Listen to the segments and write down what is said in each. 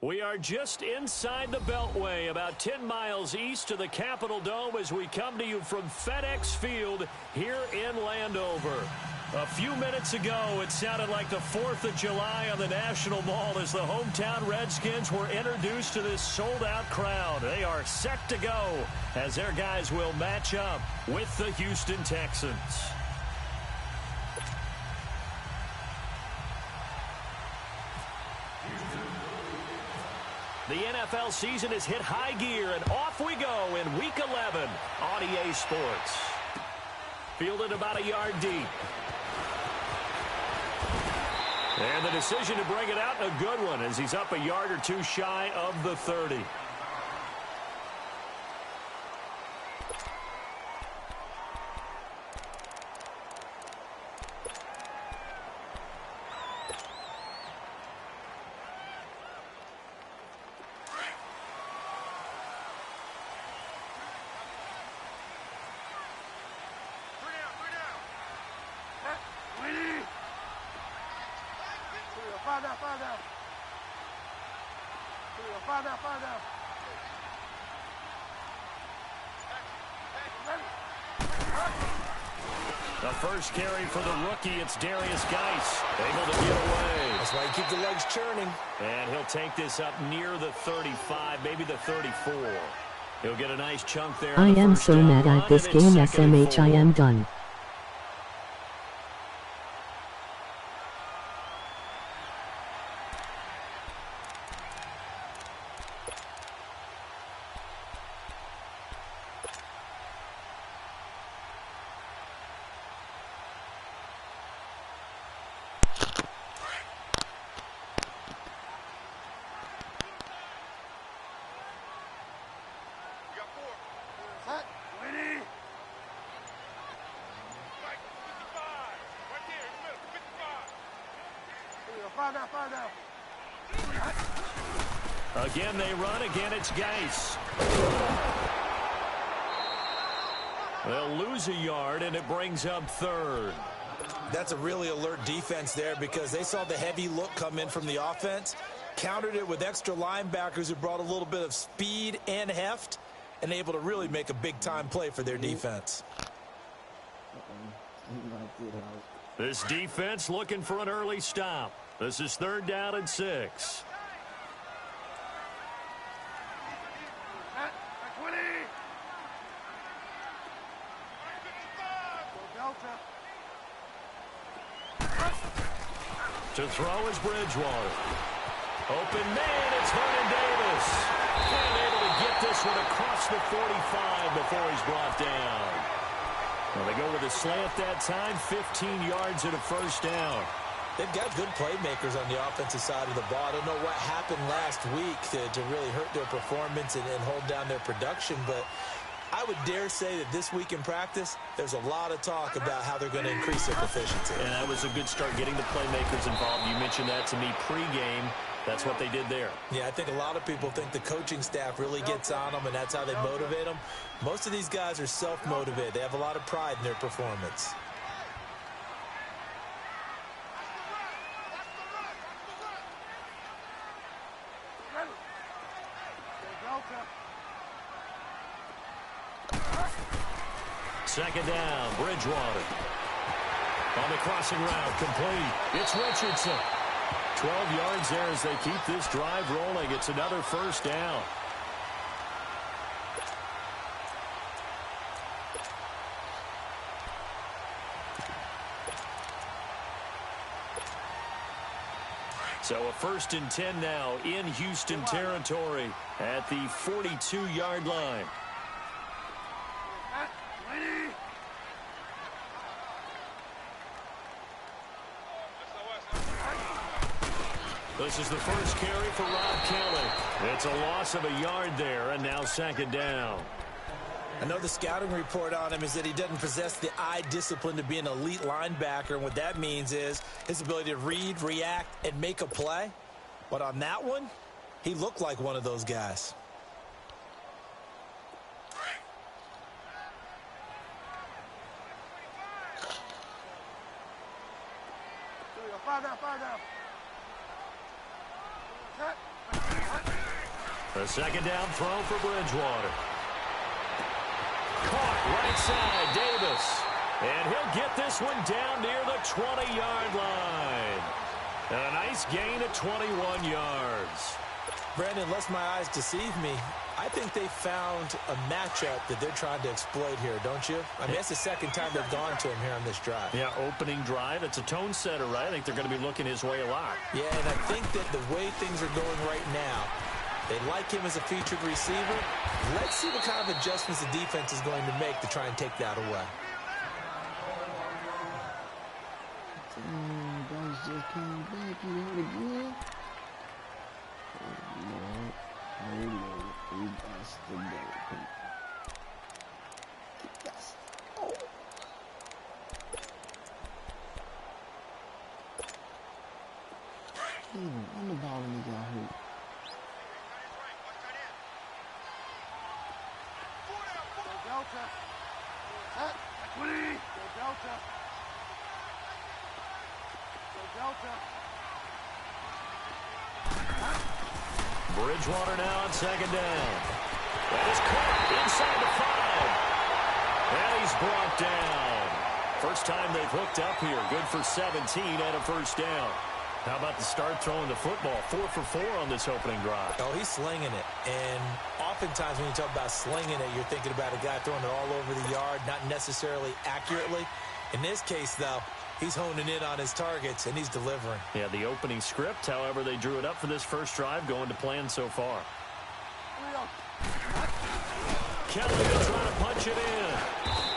We are just inside the Beltway, about 10 miles east of the Capitol Dome as we come to you from FedEx Field here in Landover. A few minutes ago, it sounded like the 4th of July on the National Mall as the hometown Redskins were introduced to this sold-out crowd. They are set to go as their guys will match up with the Houston Texans. The NFL season has hit high gear, and off we go in Week 11 on EA Sports. Fielded about a yard deep. And the decision to bring it out, a good one, as he's up a yard or two shy of the 30. The first carry for the rookie, it's Darius Geis, able to get away. That's why you keep the legs churning. And he'll take this up near the 35, maybe the 34. He'll get a nice chunk there. I am so mad at this game, SMH, I am done. Again they run, again it's Geis. They'll lose a yard, and it brings up third. That's a really alert defense there because they saw the heavy look come in from the offense, countered it with extra linebackers who brought a little bit of speed and heft, and able to really make a big-time play for their defense. This defense looking for an early stop. This is 3rd down and 6. To throw is Bridgewater. Open man, it's Vernon Davis. And able to get this one across the 45 before he's brought down. Well, they go with a slant that time, 15 yards and a first down. They've got good playmakers on the offensive side of the ball. I don't know what happened last week to really hurt their performance and hold down their production, but I would dare say that this week in practice, there's a lot of talk about how they're going to increase their proficiency. And that was a good start, getting the playmakers involved. You mentioned that to me pregame. That's what they did there. Yeah, I think a lot of people think the coaching staff really gets on them, and that's how they motivate them. Most of these guys are self-motivated. They have a lot of pride in their performance. Second down, Bridgewater. On the crossing route, complete. It's Richardson. 12 yards there as they keep this drive rolling. It's another first down. So a 1st and 10 now in Houston territory at the 42-yard line. This is the first carry for Rob Kelly. It's a loss of a yard there, and now 2nd down. I know the scouting report on him is that he doesn't possess the eye discipline to be an elite linebacker, and what that means is his ability to read, react, and make a play. But on that one, he looked like one of those guys. A second down throw for Bridgewater. Caught right side, Davis. And he'll get this one down near the 20-yard line. A nice gain of 21 yards. Brandon, lest my eyes deceive me, I think they found a matchup that they're trying to exploit here, don't you? I mean, that's the second time they've gone to him here on this drive. Yeah, opening drive. It's a tone setter, right? I think they're going to be looking his way a lot. Yeah, and I think that the way things are going right now, they like him as a featured receiver. Let's see what kind of adjustments the defense is going to make to try and take that away. Guys just came back. You heard again? Oh, no. We got to go. I'm the ball when he got hurt. Delta. Equity. Go Delta. Go Delta. Bridgewater now on second down. That is caught inside the 5. And he's brought down. First time they've hooked up here. Good for 17 and a first down. How about the start throwing the football? 4 for 4 on this opening drive. Oh, he's slinging it. And oftentimes when you talk about slinging it, you're thinking about a guy throwing it all over the yard, not necessarily accurately. In this case, though, he's honing in on his targets, and he's delivering. Yeah, the opening script, however, they drew it up for this first drive, going to plan so far. Kelly will try to punch it in.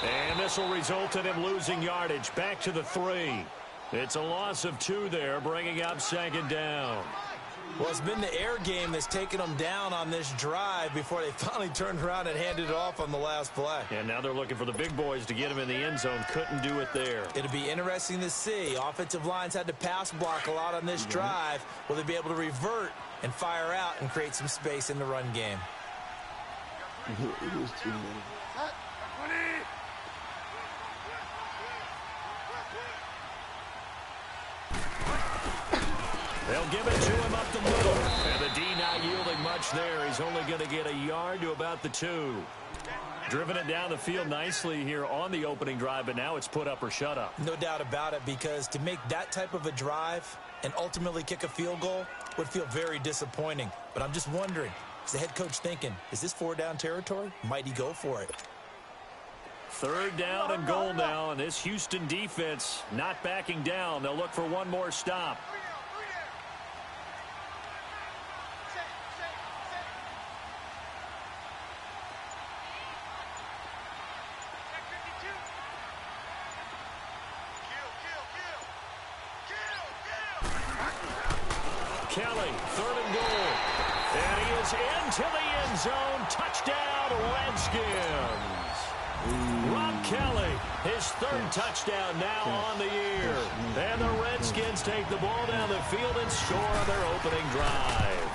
And this will result in him losing yardage. Back to the 3. It's a loss of 2 there, bringing up second down. Well, it's been the air game that's taken them down on this drive before they finally turned around and handed it off on the last play. And now they're looking for the big boys to get him in the end zone. Couldn't do it there. It'll be interesting to see. Offensive lines had to pass block a lot on this drive. Will they be able to revert and fire out and create some space in the run game? It was too late. They'll give it to him up the middle. And the D not yielding much there. He's only going to get a yard to about the 2. Driven it down the field nicely here on the opening drive, but now it's put up or shut up. No doubt about it, because to make that type of a drive and ultimately kick a field goal would feel very disappointing. But I'm just wondering, is the head coach thinking, is this 4-down territory? Might he go for it? 3rd down and goal now, and this Houston defense not backing down. They'll look for one more stop. Kelly, 3rd and goal. And he is into the end zone. Touchdown, Redskins. Rob Kelly, his 3rd touchdown now on the year. And the Redskins take the ball down the field and score on their opening drive.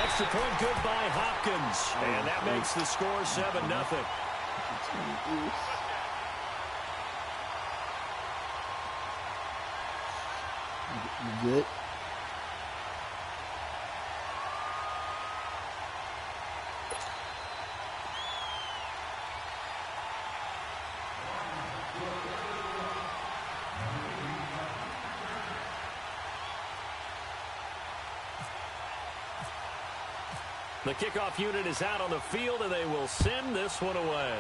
Extra point good by Hopkins. And that makes the score 7-0. You good? The kickoff unit is out on the field, and they will send this one away.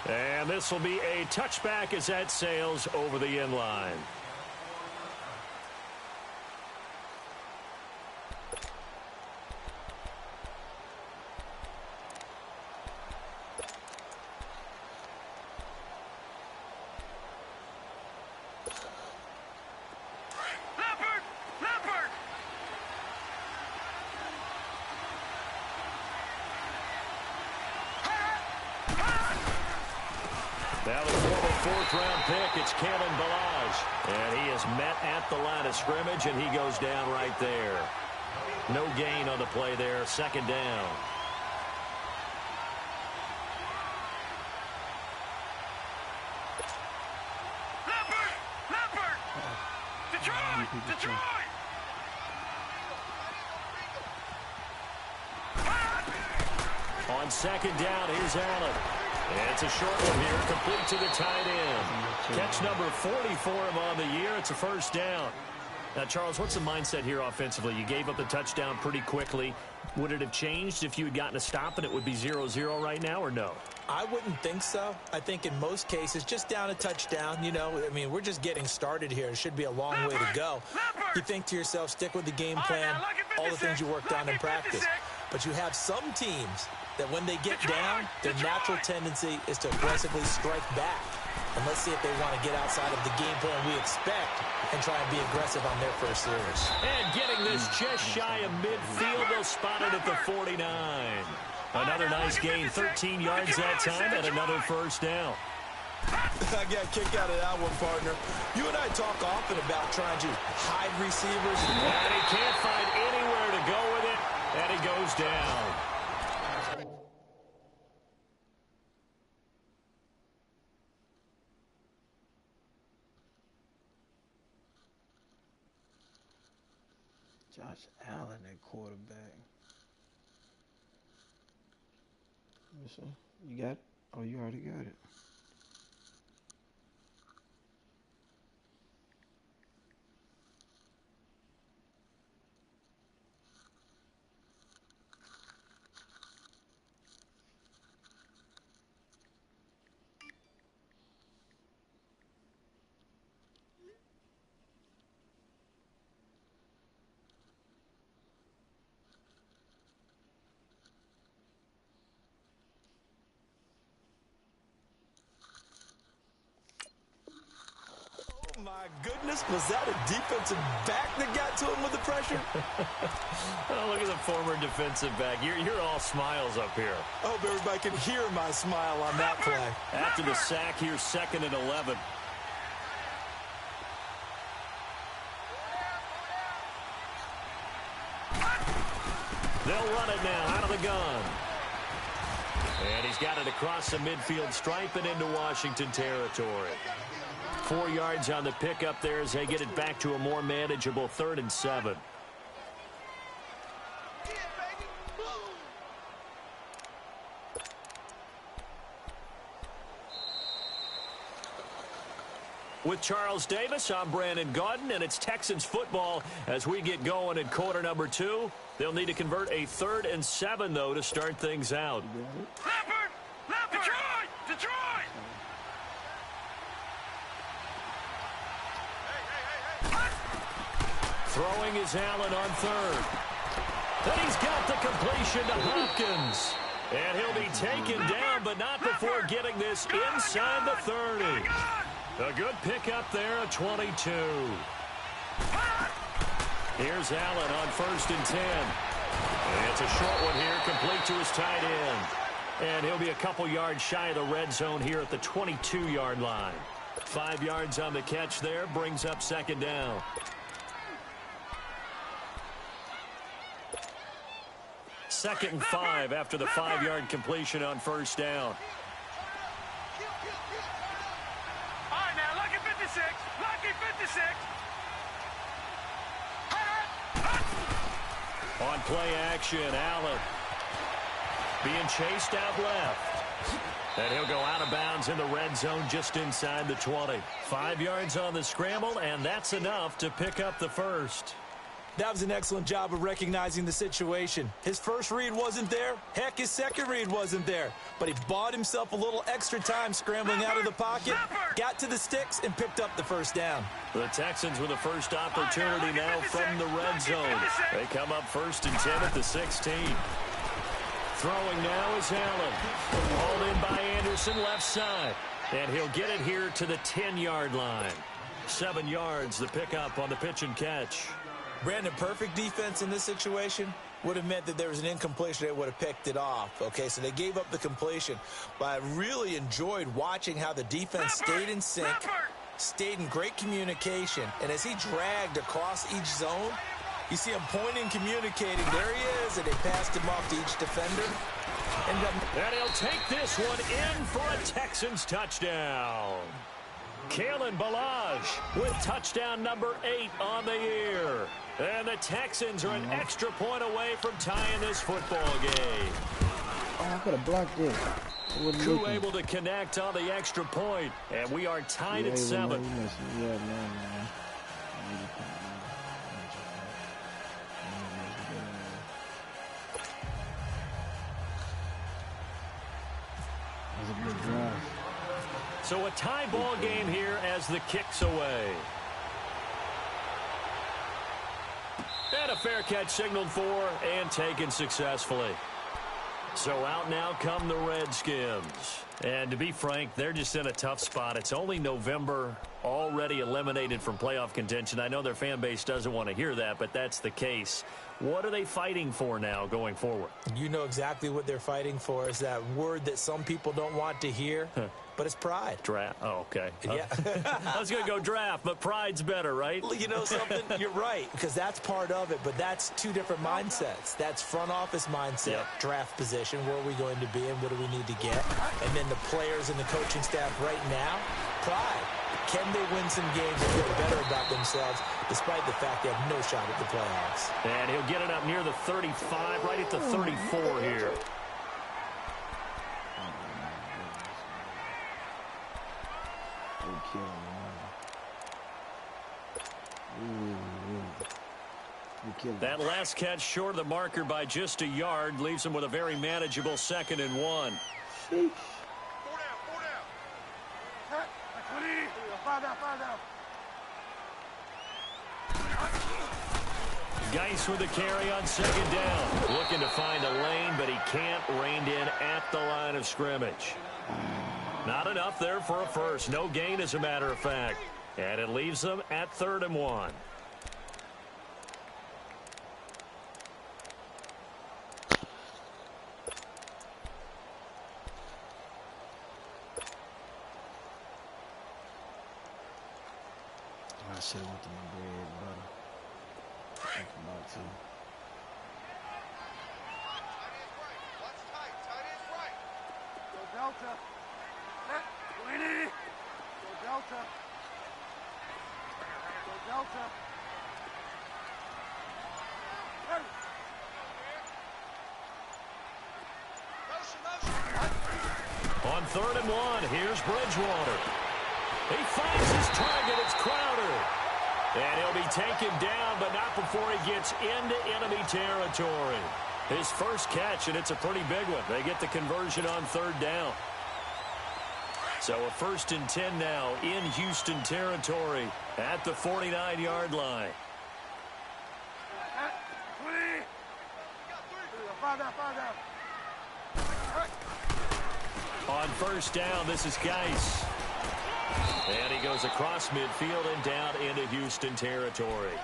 And this will be a touchback as that sails over the end line. Now the former 4th-round pick, it's Kalen Ballage. And he is met at the line of scrimmage, and he goes down right there. No gain on the play there, 2nd down. Detroit! Detroit! On second down, here's Allen. And it's a short one here, complete to the tight end. Catch number 40 for him on the year. It's a first down. Now, Charles, what's the mindset here offensively? You gave up the touchdown pretty quickly. Would it have changed if you had gotten a stop and it would be 0-0 right now, or no? I wouldn't think so. I think in most cases, just down a touchdown, you know, I mean, we're just getting started here. It should be a long way to go. You think to yourself, stick with the game plan, all the things you worked on in practice. But you have some teams that when they get down, their natural tendency is to aggressively strike back. And let's see if they want to get outside of the game plan we expect and try and be aggressive on their first series. And getting this just shy of midfield, they'll spot it at the 49. Another nice gain, 13 yards that time, and another first down. I got a kick out of that one, partner. You and I talk often about trying to hide receivers. And he can't find anywhere to go with it, and he goes down. Josh Allen at quarterback. Let me see. You got it? Oh, you already got it. My goodness, was that a defensive back that got to him with the pressure? Oh, look at the former defensive back. You're all smiles up here. I hope everybody can hear my smile on that play. After the sack, here's 2nd and 11. They'll run it now out of the gun. And he's got it across the midfield stripe and into Washington territory. 4 yards on the pickup there as they get it back to a more manageable 3rd and 7. With Charles Davis, I'm Brandon Gaudin, and it's Texans football as we get going in quarter number 2. They'll need to convert a 3rd and 7, though, to start things out. Leopard! Detroit! Detroit! Throwing is Allen on 3rd. Then he's got the completion to Hopkins. And he'll be taken down, but not before getting this inside the 30. A good pickup there at 22. Here's Allen on 1st and 10. And it's a short one here, complete to his tight end. And he'll be a couple yards shy of the red zone here at the 22-yard line. 5 yards on the catch there, brings up 2nd down. Second and 5 after the 5-yard completion on 1st down. All right, now, lucky 56. Lucky 56. On play action, Allen being chased out left. And he'll go out of bounds in the red zone just inside the 20. 5 yards on the scramble, and that's enough to pick up the first. That was an excellent job of recognizing the situation. His first read wasn't there. Heck, his second read wasn't there. But he bought himself a little extra time scrambling out of the pocket, got to the sticks, and picked up the first down. The Texans with the first opportunity now from the red zone. They come up 1st and 10 at the 16. Throwing now is Allen. Hauled in by Anderson left side. And he'll get it here to the 10-yard line. 7 yards, the pickup on the pitch and catch. Brandon, perfect defense in this situation would have meant that there was an incompletion. They would have picked it off. Okay, so they gave up the completion. But I really enjoyed watching how the defense stayed in sync, stayed in great communication. And as he dragged across each zone, you see him pointing, communicating. There he is, and they passed him off to each defender. And he'll take this one in for a Texans touchdown. Kalen Ballage with touchdown number 8 on the year. And the Texans are an extra point away from tying this football game. Oh, I could have blocked this. Crew able to connect on the extra point, and we are tied at 7. So a tie ball game here as the kick's away. And a fair catch signaled for and taken successfully. So out now come the Redskins. And to be frank, they're just in a tough spot. It's only November, already eliminated from playoff contention. I know their fan base doesn't want to hear that, but that's the case. What are they fighting for now going forward? You know exactly what they're fighting for. Is that word that some people don't want to hear, but it's pride. Draft. Oh, okay. Yeah. I was going to go draft, but pride's better, right? Well, you know something? You're right, because that's part of it, but that's two different mindsets. That's front office mindset, draft position, where are we going to be and what do we need to get? And then the players and the coaching staff right now, pride. Can they win some games and feel better about themselves despite the fact they have no shot at the playoffs? And he'll get it up near the 35, right at the 34 here. That last catch short of the marker by just a yard leaves him with a very manageable 2nd and 1. Geis with the carry on 2nd down. Looking to find a lane, but he can't. Reined in at the line of scrimmage. Not enough there for a first. No gain, as a matter of fact. And it leaves them at 3rd and 1. I should have went to my bread, butter. Think about to. Go Delta. Winnie. Go Delta. Go Delta. Hey. On 3rd and 1, here's Bridgewater. He finds his target. It's Crowder. And he'll be taken down, but not before he gets into enemy territory. His first catch, and it's a pretty big one. They get the conversion on 3rd down. So a 1st and 10 now in Houston territory at the 49-yard line. On 1st down, this is Geis. And he goes across midfield and down into Houston territory.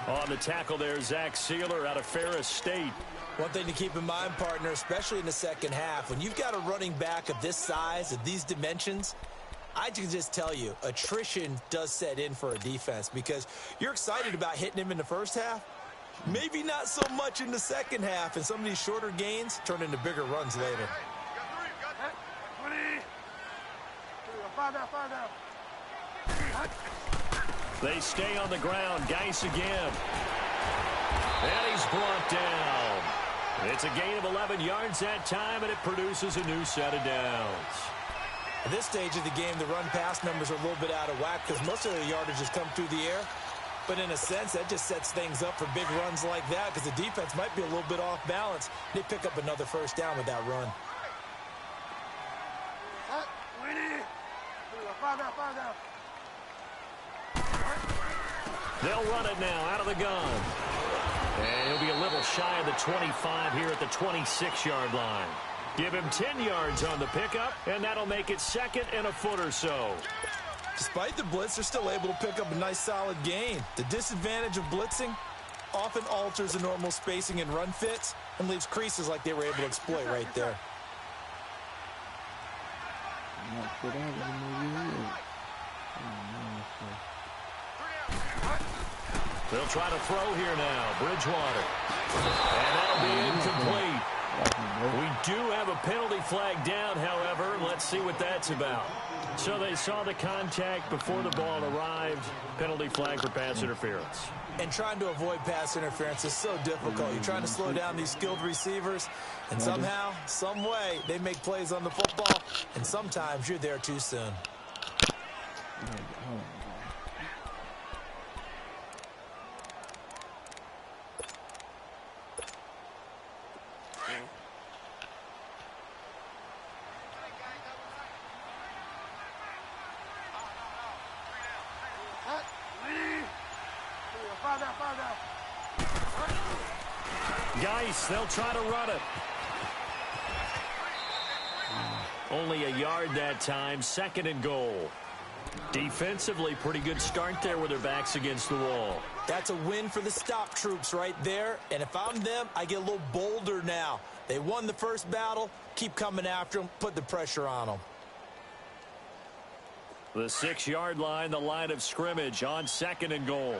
On the tackle there, Zach Sealer out of Ferris State. One thing to keep in mind, partner, especially in the second half, when you've got a running back of this size, of these dimensions, I can just tell you, attrition does set in for a defense because you're excited about hitting him in the first half. Maybe not so much in the second half, and some of these shorter gains turn into bigger runs later. They stay on the ground. Geis again. And he's brought down. It's a gain of 11 yards that time, and it produces a new set of downs. At this stage of the game, the run-pass numbers are a little bit out of whack because most of the yardage has come through the air. But in a sense, that just sets things up for big runs like that because the defense might be a little bit off balance. They pick up another 1st down with that run. They'll run it now out of the gun. And he'll be a little shy of the 25 here at the 26-yard line. Give him 10 yards on the pickup, and that'll make it 2nd and a foot or so. Despite the blitz, they're still able to pick up a nice solid gain. The disadvantage of blitzing often alters the normal spacing and run fits and leaves creases like they were able to exploit right there. They'll try to throw here now. Bridgewater. And that'll be incomplete. We do have a penalty flag down, however. Let's see what that's about. So they saw the contact before the ball arrived. Penalty flag for pass interference. And trying to avoid pass interference is so difficult. You're trying to slow down these skilled receivers, and somehow, some way, they make plays on the football, and sometimes you're there too soon. Geis, they'll try to run it. Only a yard that time, 2nd and goal. Defensively, pretty good start there with their backs against the wall. That's a win for the stop troops right there, and if I'm them, I get a little bolder now. They won the first battle, keep coming after them, put the pressure on them. The 6-yard line, the line of scrimmage on 2nd and goal.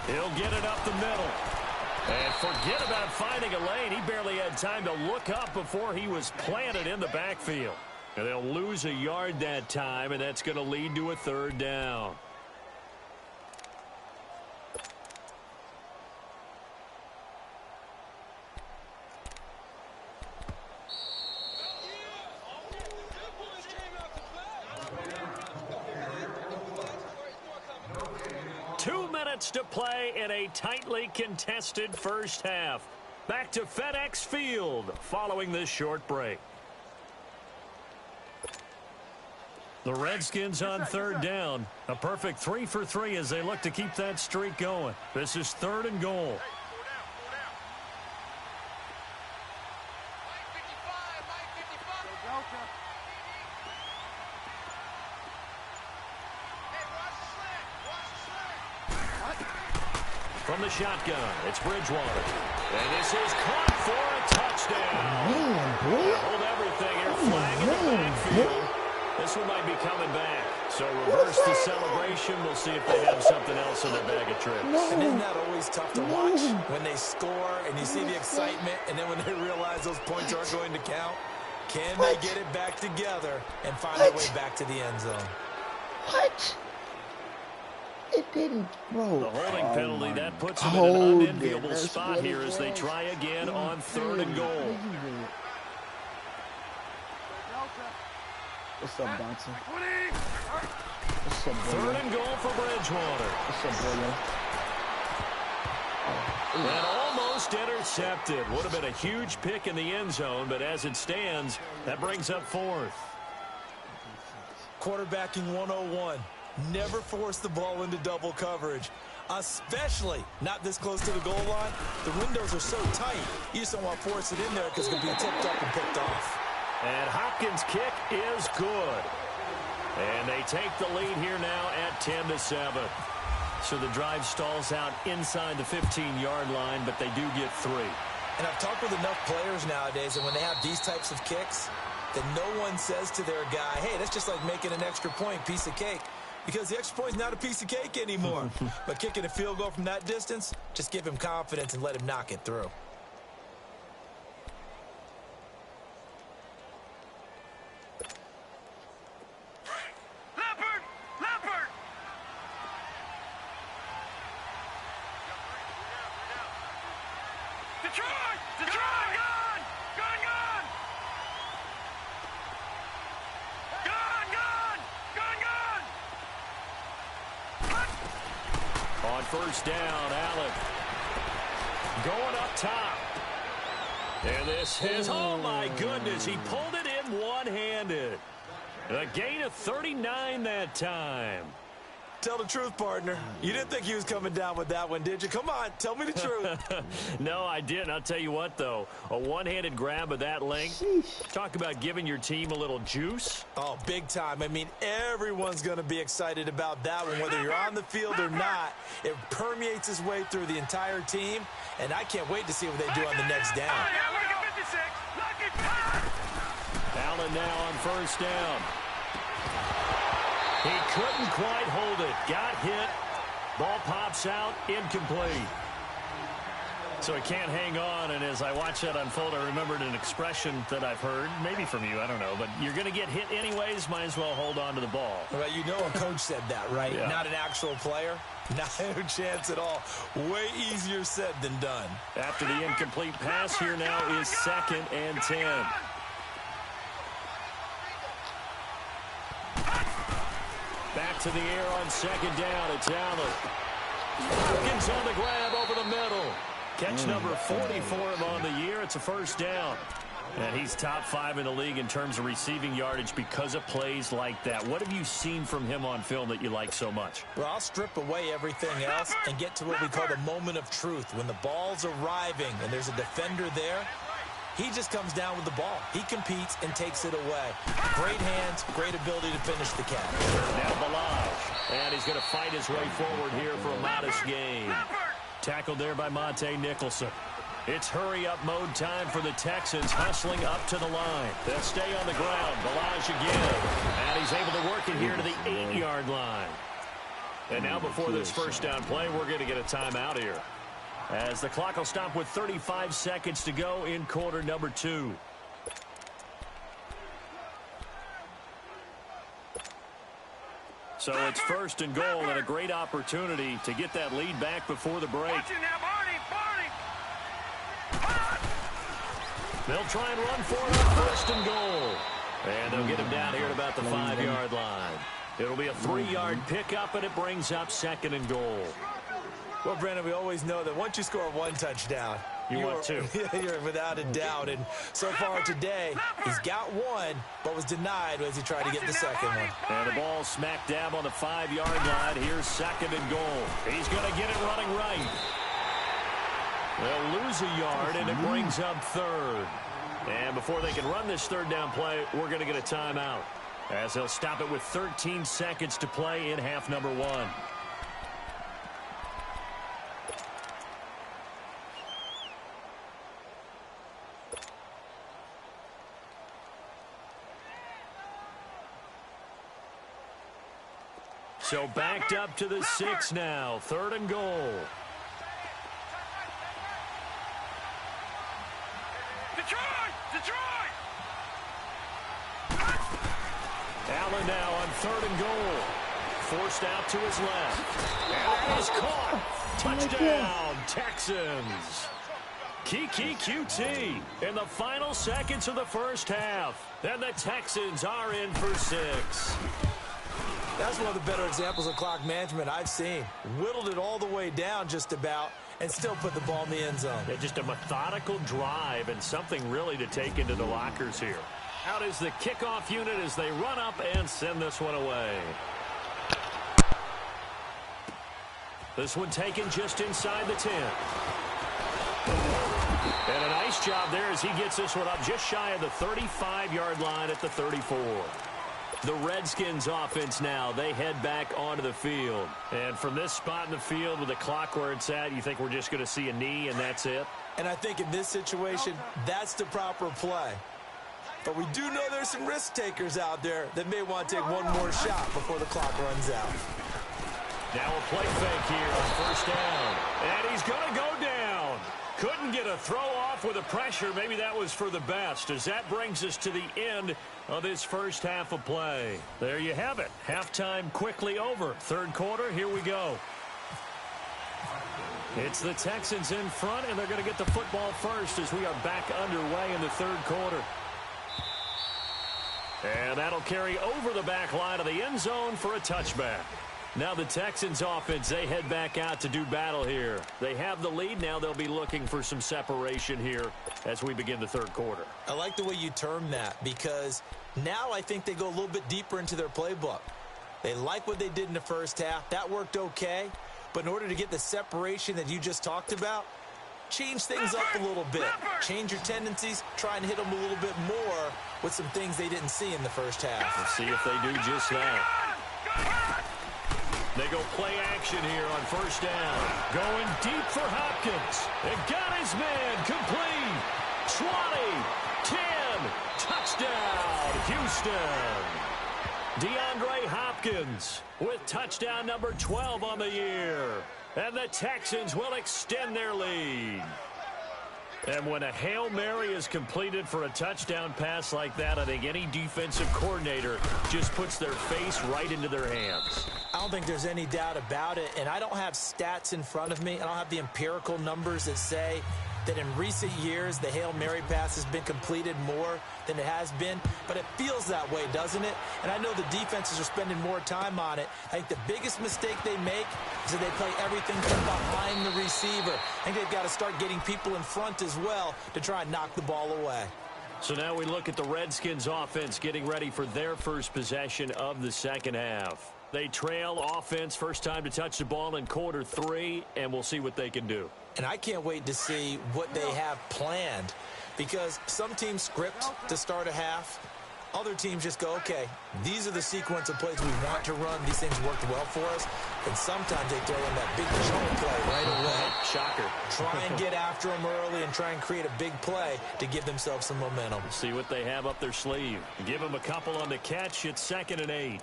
He'll get it up the middle. And forget about finding a lane. He barely had time to look up before he was planted in the backfield. And they'll lose a yard that time, and that's going to lead to a 3rd down. To play in a tightly contested first half. Back to FedEx Field following this short break. The Redskins on 3rd down. A perfect 3 for 3 as they look to keep that streak going. This is 3rd and goal. From the shotgun, it's Bridgewater. And this is caught for a touchdown. Man, boy. Hold everything here, flag in the backfield. This one might be coming back. So reverse the celebration. We'll see if they have something else in their bag of tricks. And isn't that always tough to watch? When they score and you see the excitement, and then when they realize those points aren't going to count, can they get it back together and find their way back to the end zone? What? It didn't, bro. The holding penalty, that puts them in an unenviable spot here as they try again on 3rd and goal. What's up, Johnson? What's up, bro? 3rd and goal for Bridgewater. What's up, bro? And almost intercepted. Would have been a huge pick in the end zone, but as it stands, that brings up 4th. Quarterbacking 101. Never force the ball into double coverage, especially not this close to the goal line. The windows are so tight, you just don't want to force it in there because it could be tipped up and picked off. And Hopkins' kick is good. And they take the lead here now at 10-7. So the drive stalls out inside the 15-yard line, but they do get 3. And I've talked with enough players nowadays, and when they have these types of kicks, that no one says to their guy, hey, that's just like making an extra point, piece of cake. Because the extra point is not a piece of cake anymore. But kicking a field goal from that distance, just give him confidence and let him knock it through. Leopard! Leopard! Detroit! Detroit! Gone! Gone! Gone! Gone! Gone! Gone! Gone! On 1st down, Allen going up top. And this is, oh my goodness, he pulled it in one-handed. A gain of 39 that time. Tell the truth, partner. You didn't think he was coming down with that one, did you? Come on, tell me the truth. No, I didn't. I'll tell you what, though. A one-handed grab of that length. Talk about giving your team a little juice. Oh, big time. I mean, everyone's going to be excited about that one, whether you're on the field or not. It permeates its way through the entire team, and I can't wait to see what they do on the next down. Look at 56. Look at Allen now on 1st down. He couldn't quite hold it. Got hit. Ball pops out. Incomplete. So he can't hang on, and as I watch that unfold, I remembered an expression that I've heard, maybe from you, I don't know, but you're going to get hit anyways, might as well hold on to the ball. Well, you know a coach said that, right? Yeah. Not an actual player. Not a chance at all. Way easier said than done. After the incomplete pass, here now is 2nd and 10. Back to the air on 2nd down. It's Allen. Hopkins on the grab over the middle. Catch number 40 for him on the year. It's a first down. And he's top 5 in the league in terms of receiving yardage because of plays like that. What have you seen from him on film that you like so much? Well, I'll strip away everything else and get to what we call the moment of truth. When the ball's arriving and there's a defender there, he just comes down with the ball. He competes and takes it away. Great hands, great ability to finish the catch. Now Balaj. And he's going to fight his way forward here for a modest gain. Tackled there by Monte Nicholson. It's hurry-up mode time for the Texans, hustling up to the line. They'll stay on the ground. Balaj again. And he's able to work it here to the 8-yard line. And now before this first down play, we're going to get a timeout here, as the clock will stop with 35 seconds to go in quarter number 2. So it's 1st and goal, and a great opportunity to get that lead back before the break. Watch it now, Barney. They'll try and run for it on 1st and goal. And they'll get him down here at about the 5-yard line. It'll be a 3-yard pickup, and it brings up 2nd and goal. Well, Brandon, we always know that once you score 1 touchdown, want 2. You're without a doubt. And so far today, he's got 1, but was denied as he tried to get the 2nd one. And the ball smack dab on the 5-yard line. Here's 2nd and goal. He's going to get it running right. They'll lose a yard, and it brings up 3rd. And before they can run this 3rd down play, we're going to get a timeout, as they'll stop it with 13 seconds to play in half number 1. So backed up to the 6 now. 3rd and goal. Detroit! Allen now on 3rd and goal. Forced out to his left. And that is caught. Touchdown, Texans. Kiki QT in the final seconds of the first half. And the Texans are in for 6. That's one of the better examples of clock management I've seen. Whittled it all the way down just about and still put the ball in the end zone. Yeah, just a methodical drive and something really to take into the lockers here. Out is the kickoff unit as they run up and send this one away. This one taken just inside the 10. And a nice job there as he gets this one up just shy of the 35-yard line at the 34. The Redskins offense now, they head back onto the field. And from this spot in the field with the clock where it's at, you think we're just going to see a knee and that's it? And I think in this situation, that's the proper play. But we do know there's some risk takers out there that may want to take one more shot before the clock runs out. Now a play fake here on 1st down. And he's going to go down. Couldn't get a throw off with the pressure. Maybe that was for the best, as that brings us to the end of this first half of play. There you have it. Halftime quickly over. 3rd quarter, here we go. It's the Texans in front, and they're going to get the football first as we are back underway in the 3rd quarter. And that'll carry over the back line of the end zone for a touchback. Now the Texans offense, they head back out to do battle here. They have the lead. Now they'll be looking for some separation here as we begin the 3rd quarter. I like the way you term that, because now I think they go a little bit deeper into their playbook. They like what they did in the first half. That worked okay. But in order to get the separation that you just talked about, change things up a little bit. Change your tendencies. Try and hit them a little bit more with some things they didn't see in the first half. Let's see if they do just that. They go play action here on 1st down. Going deep for Hopkins. And got his man complete. 20, 10, touchdown, Houston. DeAndre Hopkins with touchdown number 12 on the year. And the Texans will extend their lead. And when a Hail Mary is completed for a touchdown pass like that, I think any defensive coordinator just puts their face right into their hands. I don't think there's any doubt about it, and I don't have stats in front of me. I don't have the empirical numbers that say that in recent years the Hail Mary pass has been completed more than it has been, but it feels that way, doesn't it? And I know the defenses are spending more time on it. I think the biggest mistake they make is that they play everything from behind the receiver. I think they've got to start getting people in front as well to try and knock the ball away. So now we look at the Redskins offense getting ready for their first possession of the second half. They trail offense first time to touch the ball in quarter 3, and we'll see what they can do. And I can't wait to see what they have planned, because some teams script to start a half. Other teams just go, okay, these are the sequence of plays we want to run. These things worked well for us. And sometimes they throw in that big chunk play right away. Shocker. Try and get after them early and try and create a big play to give themselves some momentum. See what they have up their sleeve. Give them a couple on the catch. It's 2nd and 8.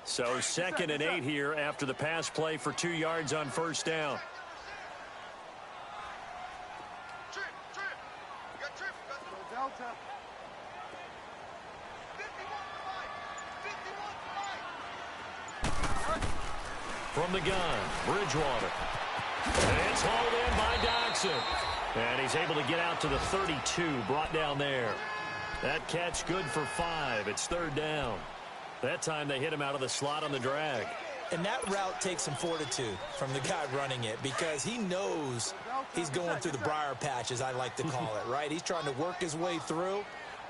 So 2nd and 8 here after the pass play for 2 yards on first down. From the gun, Bridgewater. And it's hauled in by Dodson. And he's able to get out to the 32, brought down there. That catch good for 5. It's 3rd down. That time they hit him out of the slot on the drag. And that route takes some fortitude from the guy running it, because he knows he's going through the briar patch, as I like to call it, right? He's trying to work his way through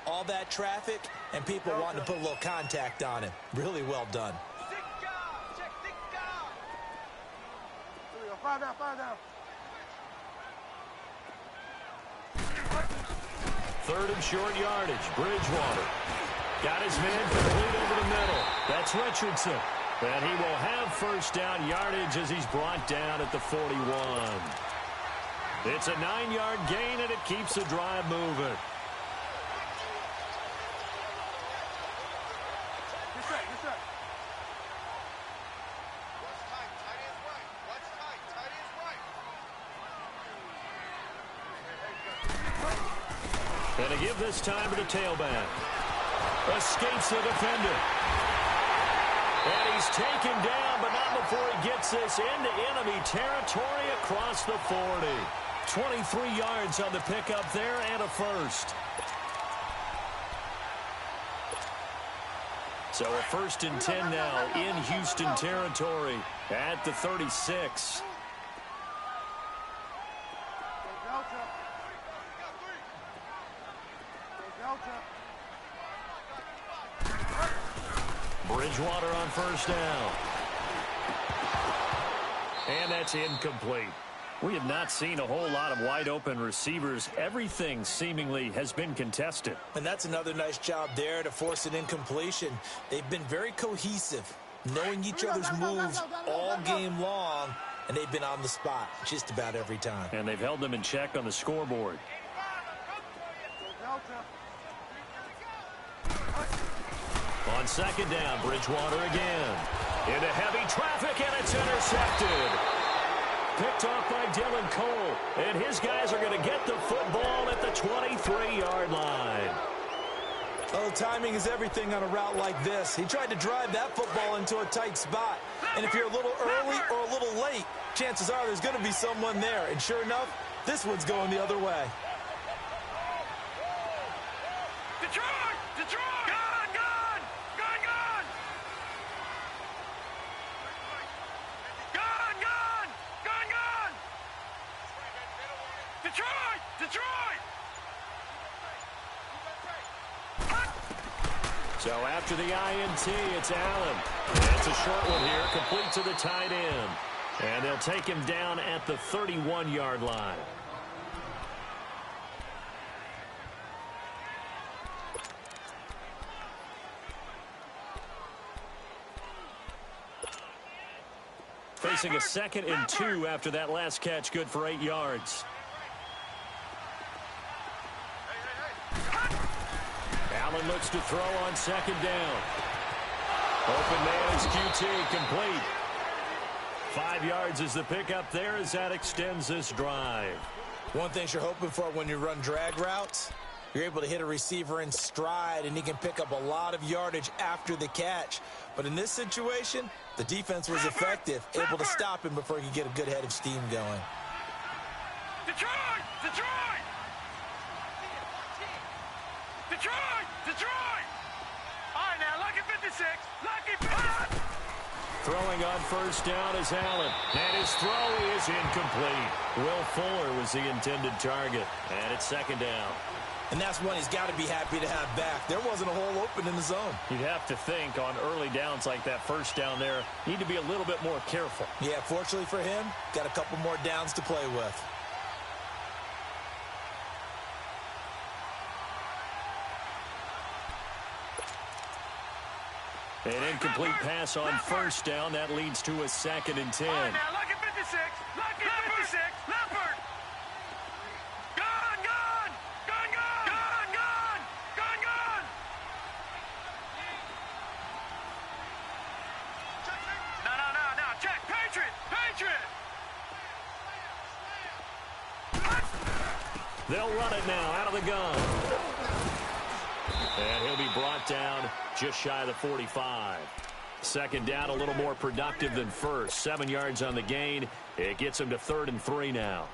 all that traffic and people wanting to put a little contact on him. Really well done. Third and short yardage. Bridgewater got his man complete over the middle. That's Richardson. And he will have first down yardage as he's brought down at the 41. It's a 9-yard gain, and it keeps the drive moving. And a give this time to the tailback. Escapes the defender. And he's taken down, but not before he gets this into enemy territory across the 40. 23 yards on the pickup there and a first. So a 1st and 10 now in Houston territory at the 36. Bridgewater on first down. And that's incomplete. We have not seen a whole lot of wide open receivers. Everything seemingly has been contested. And that's another nice job there to force an incompletion. They've been very cohesive, knowing each other's moves all game long, and they've been on the spot just about every time. And they've held them in check on the scoreboard. On 2nd down, Bridgewater again. Into heavy traffic, and it's intercepted. Picked off by Dylan Cole. And his guys are going to get the football at the 23-yard line. Oh, timing is everything on a route like this. He tried to drive that football into a tight spot. And if you're a little early or a little late, chances are there's going to be someone there. And sure enough, this one's going the other way. Detroit! Detroit! Gone! Gone! Gone! Gone! Gone! Gone! Gone! Gone! Detroit! Detroit! So after the INT, it's Allen. That's a short one here, complete to the tight end. And they'll take him down at the 31-yard line. facing a 2nd and 2 after that last catch, good for 8 yards. Allen looks to throw on 2nd down. Open man is QT, complete. 5 yards is the pickup there as that extends this drive. One thing you're hoping for when you run drag routes, you're able to hit a receiver in stride, and he can pick up a lot of yardage after the catch. But in this situation, the defense was effective, able to stop him before he could get a good head of steam going. Detroit! Detroit! Detroit! Detroit! All right, now, lucky 56. Lucky 56. Throwing on 1st down is Allen. And his throw is incomplete. Will Fuller was the intended target. And it's 2nd down. And that's one he's got to be happy to have back. There wasn't a hole open in the zone. You'd have to think on early downs like that 1st down there, need to be a little bit more careful. Yeah, fortunately for him, got a couple more downs to play with. An incomplete pass on 1st down. That leads to a 2nd and 10. All right, now, lucky 56. Lucky 56. Leopard. Gone, gone. Gone, gone. Gone, gone. Gone, gone. No. Check. Patriot. Patriot. They'll run it now out of the gun. And he'll be brought down just shy of the 45. 2nd down, a little more productive than 1st. 7 yards on the gain. It gets him to 3rd and 3 now.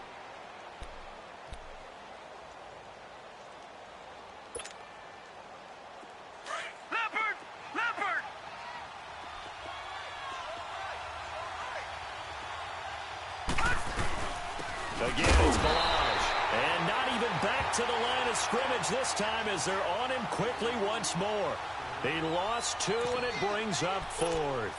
Leopard. Leopard. Again, it's Balaj. And not even back to the line of scrimmage this time as they're on him quickly once more. He lost 2, and it brings up 4th.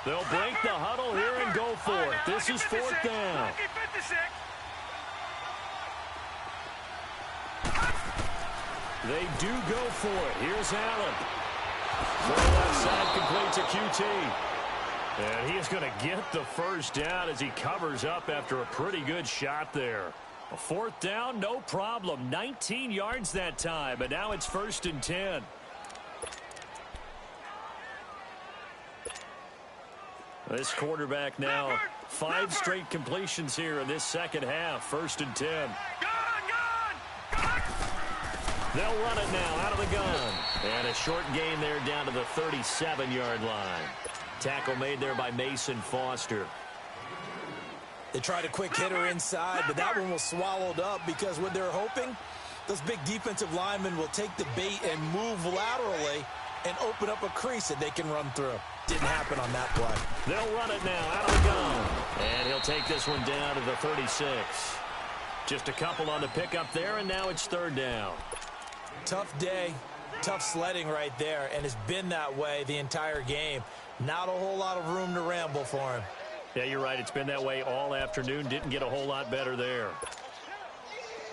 They'll break the huddle here and go for it. This is 4th down. Lucky 56. They do go for it. Here's Allen. Throw left side, complete to QT. And he is going to get the 1st down as he covers up after a pretty good shot there. A 4th down, no problem. 19 yards that time, but now it's 1st and 10. This quarterback now 5 straight completions here in this 2nd half. 1st and 10. They'll run it now out of the gun. And a short gain there down to the 37-yard line. Tackle made there by Mason Foster. They tried a quick hitter inside, but that one was swallowed up because what they're hoping, those big defensive linemen will take the bait and move laterally and open up a crease that they can run through. Didn't happen on that play. They'll run it now out of the gun. And he'll take this one down to the 36. Just a couple on the pickup there, and now it's 3rd down. Tough day, tough sledding right there, and it's been that way the entire game. Not a whole lot of room to ramble for him. Yeah, you're right. It's been that way all afternoon. Didn't get a whole lot better there.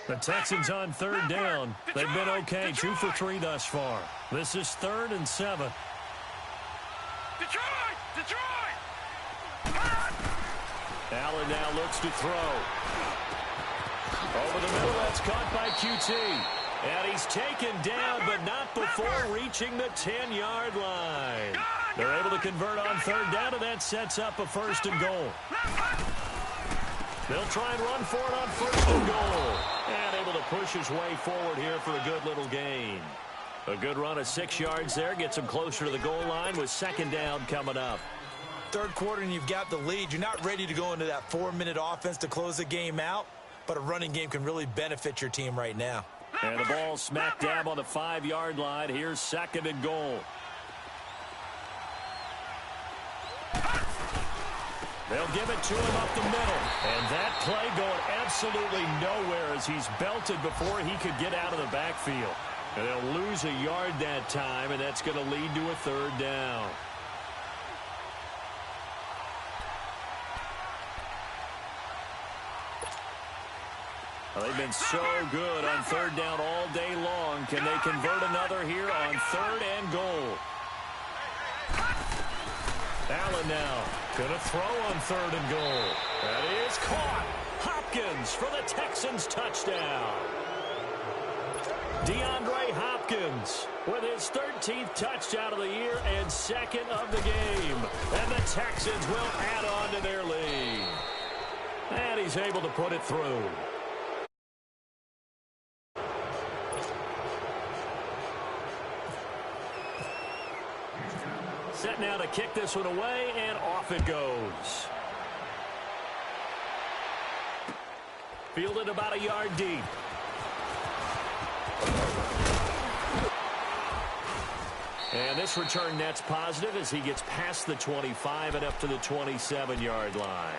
The Texans on 3rd down. They've been okay. 2 for 3 thus far. This is 3rd and 7. Detroit! Allen now looks to throw. Over the middle, that's caught by QT. And he's taken down, but not before reaching the 10-yard line. They're able to convert on 3rd down, and that sets up a 1st and goal. They'll try and run for it on 1st and goal. And able to push his way forward here for a good little gain. A good run of 6 yards there. Gets him closer to the goal line with 2nd down coming up. 3rd quarter and you've got the lead. You're not ready to go into that 4-minute offense to close the game out, but a running game can really benefit your team right now. And the ball smack dab on the 5-yard line. Here's 2nd and goal. They'll give it to him up the middle. And that play going absolutely nowhere as he's belted before he could get out of the backfield. And they'll lose a yard that time, and that's going to lead to a 3rd down. Well, they've been so good on third down all day long. Can they convert another here on third and goal? Allen now going to throw on third and goal. That is caught. Hopkins for the Texans touchdown. DeAndre Hopkins with his 13th touchdown of the year and second of the game. And the Texans will add on to their lead. And he's able to put it through. Set now to kick this one away, and off it goes. Fielded about a yard deep. And this return net's positive as he gets past the 25 and up to the 27-yard line.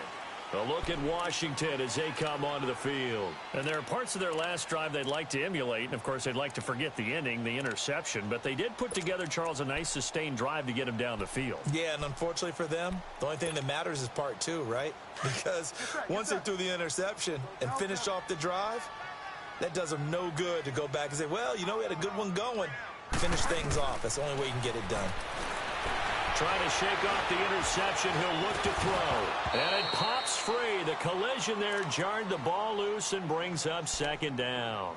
A look at Washington as they come onto the field. And there are parts of their last drive they'd like to emulate. And, of course, they'd like to forget the ending, the interception. But they did put together, Charles, a nice sustained drive to get him down the field. Yeah, and unfortunately for them, the only thing that matters is part two, right? Because once they threw the interception and finished off the drive, that does them no good to go back and say, well, you know, we had a good one going. Finish things off. That's the only way you can get it done. Trying to shake off the interception. He'll look to throw. And it pops free. The collision there jarred the ball loose and brings up second down.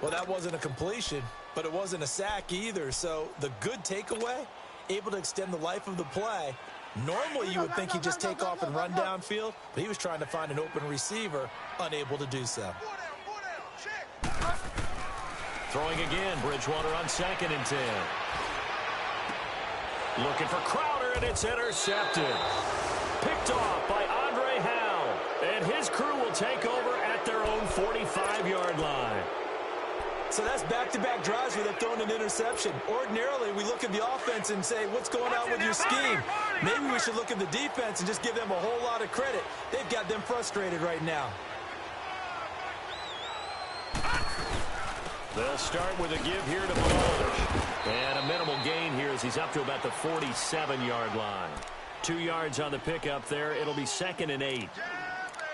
Well, that wasn't a completion, but it wasn't a sack either. So the good takeaway, able to extend the life of the play. Normally you would think he'd just take off and run downfield, but he was trying to find an open receiver, unable to do so. Throwing again, Bridgewater on 2nd and 10. Looking for Crowder, and it's intercepted. Picked off by Andre Howell. And his crew will take over at their own 45-yard line. So that's back-to-back drives where they've thrown an interception. Ordinarily, we look at the offense and say, what's going on with your scheme? Maybe we should look at the defense and just give them a whole lot of credit. They've got them frustrated right now. They'll start with a give here to Ballage. And a minimal gain here as he's up to about the 47-yard line. 2 yards on the pickup there. It'll be 2nd and 8.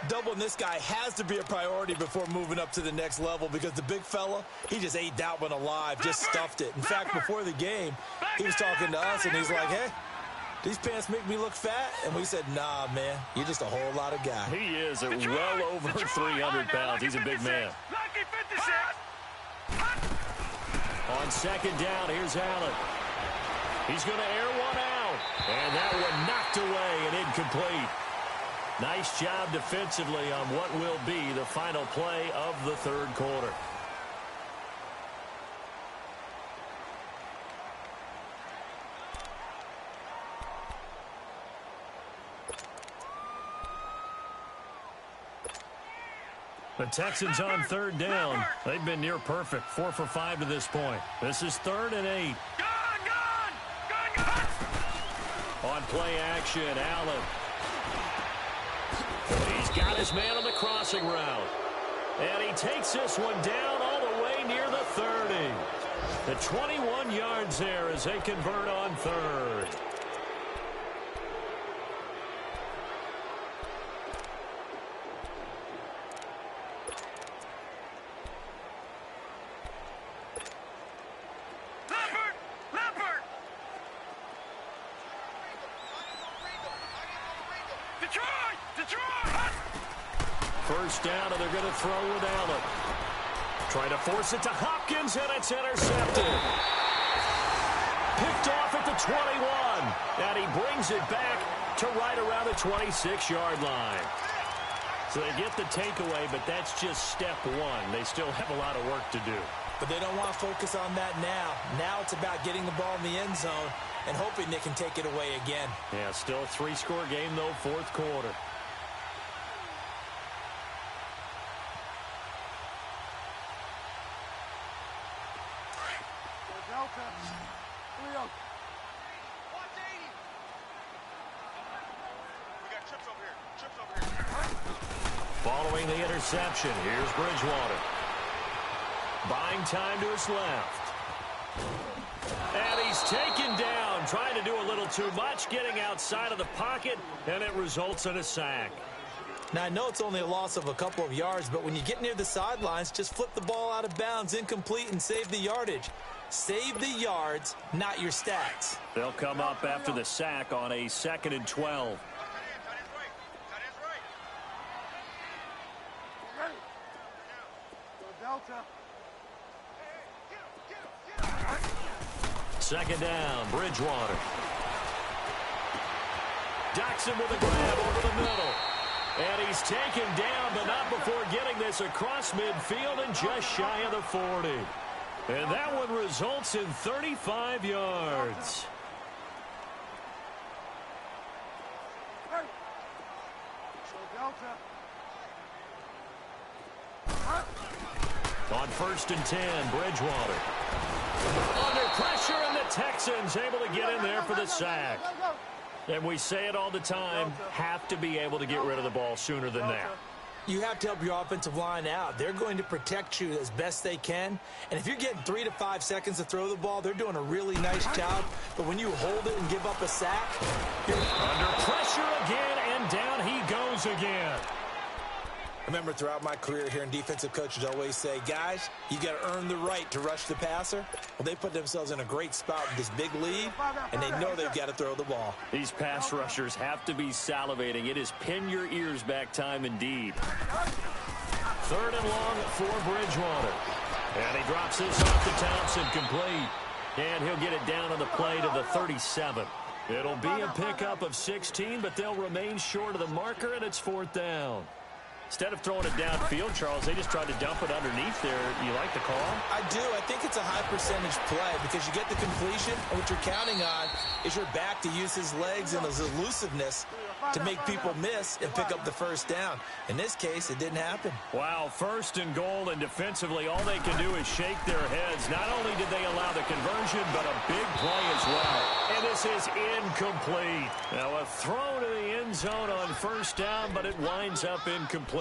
Doubling this guy has to be a priority before moving up to the next level because the big fella, he just ate that one alive, just stuffed it. In fact, before the game, he was talking to us, and he's like, hey, these pants make me look fat? And we said, nah, man, you're just a whole lot of guy. He is at well over 300 pounds. He's a big man. On 2nd down, here's Allen. He's going to air one out. And that one knocked away and incomplete. Nice job defensively on what will be the final play of the third quarter. The Texans on 3rd down. They've been near perfect. 4 for 5 to this point. This is 3rd and 8. On play action, Allen. He's got his man on the crossing route. And he takes this one down all the way near the 30. The 21 yards there as they convert on 3rd. First down, and they're going to throw with Allen. Trying to force it to Hopkins, and it's intercepted. Picked off at the 21, and he brings it back to right around the 26-yard line. So they get the takeaway, but that's just step one. They still have a lot of work to do. But they don't want to focus on that now. Now it's about getting the ball in the end zone and hoping they can take it away again. Yeah, still a 3-score game, though, 4th quarter. Following the interception, here's Bridgewater. Buying time to his left. And he's taken down, trying to do a little too much, getting outside of the pocket, and it results in a sack. Now, I know it's only a loss of a couple of yards, but when you get near the sidelines, just flip the ball out of bounds, incomplete, and save the yardage. Save the yards, not your stats. They'll come up after the sack on a 2nd and 12. Second down, Bridgewater. Jackson with a grab over the middle. And he's taken down, but not before getting this across midfield and just shy of the 40. And that one results in 35 yards. On 1st and 10, Bridgewater. Under pressure, and the Texans able to get in there for the sack. And we say it all the time, have to be able to get rid of the ball sooner than that. You have to help your offensive line out. They're going to protect you as best they can. And if you're getting 3 to 5 seconds to throw the ball, they're doing a really nice job. But when you hold it and give up a sack, you're under pressure again, and down he goes again. I remember throughout my career hearing defensive coaches always say, guys, you got to earn the right to rush the passer. Well, they put themselves in a great spot with this big lead, and they know they've got to throw the ball. These pass rushers have to be salivating. It is pin your ears back time indeed. 3rd and long for Bridgewater. And he drops this off to Thompson, complete. And he'll get it down on the play to the 37. It'll be a pickup of 16, but they'll remain short of the marker, and it's 4th down. Instead of throwing it downfield, Charles, they just tried to dump it underneath there. You like the call? I do. I think it's a high percentage play because you get the completion, and what you're counting on is your back to use his legs and his elusiveness to make people miss and pick up the 1st down. In this case, it didn't happen. Wow, 1st and goal, and defensively, all they can do is shake their heads. Not only did they allow the conversion, but a big play as well. And this is incomplete. Now, a throw to the end zone on 1st down, but it winds up incomplete.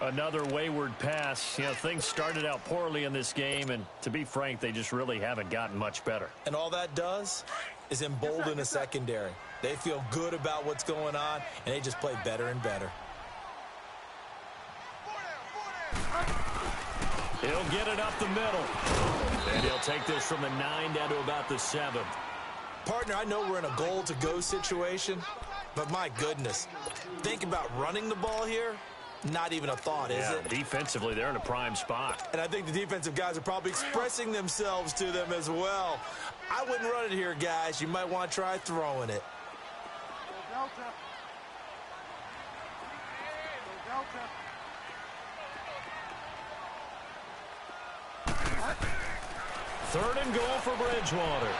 Another wayward pass. You know, things started out poorly in this game, and to be frank, they just really haven't gotten much better. And all that does is embolden a secondary. They feel good about what's going on, and they just play better and better. He'll get it up the middle. And he'll take this from the 9 down to about the 7. Partner, I know we're in a goal-to-go situation, but my goodness, think about running the ball here. Not even a thought, is it? Defensively, they're in a prime spot. And I think the defensive guys are probably expressing themselves to them as well. I wouldn't run it here, guys. You might want to try throwing it. Third and goal for Bridgewater.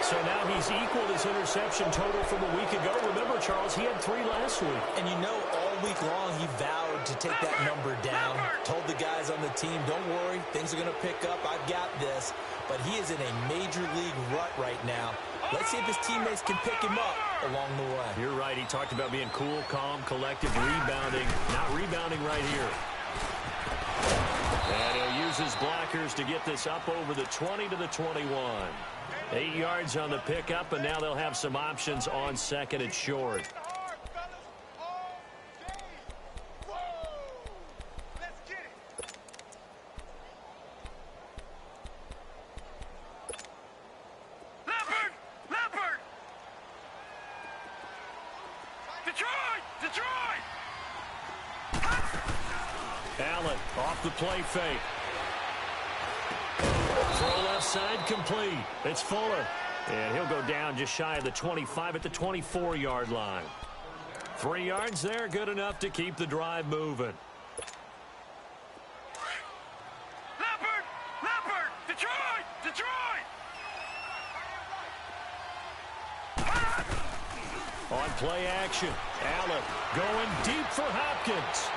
So now he's equaled his interception total from a week ago. Remember, Charles, he had 3 last week. And you know, all week long he vowed to take that number down. Told the guys on the team, don't worry, things are going to pick up. I've got this. But he is in a major league rut right now. Let's see if his teammates can pick him up along the way. You're right. He talked about being cool, calm, collected, rebounding. Not rebounding right here. And he'll use his blockers to get this up over the 20 to the 21. 8 yards on the pickup, and now they'll have some options on 2nd and short. Allen off the play fake. Throw left side complete. It's Fuller. And he'll go down just shy of the 25 at the 24-yard line. 3 yards there, good enough to keep the drive moving. Leopard! Detroit! On play action, Allen going deep for Hopkins.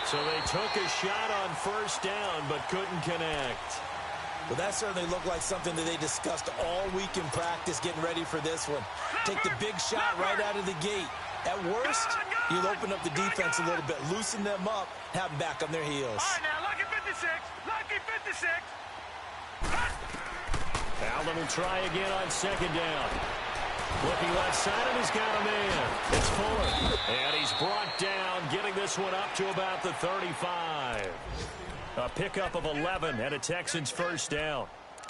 So they took a shot on 1st down, but couldn't connect. Well, that certainly looked like something that they discussed all week in practice getting ready for this one. Take the big shot right out of the gate. At worst, you'll open up the defense a little bit, loosen them up, have them back on their heels. All right, now, lucky 56. Allen will try again on second down. Looking left side, and he's got a man. It's Fuller. And he's brought down, getting this one up to about the 35. A pickup of 11 and a Texans first down.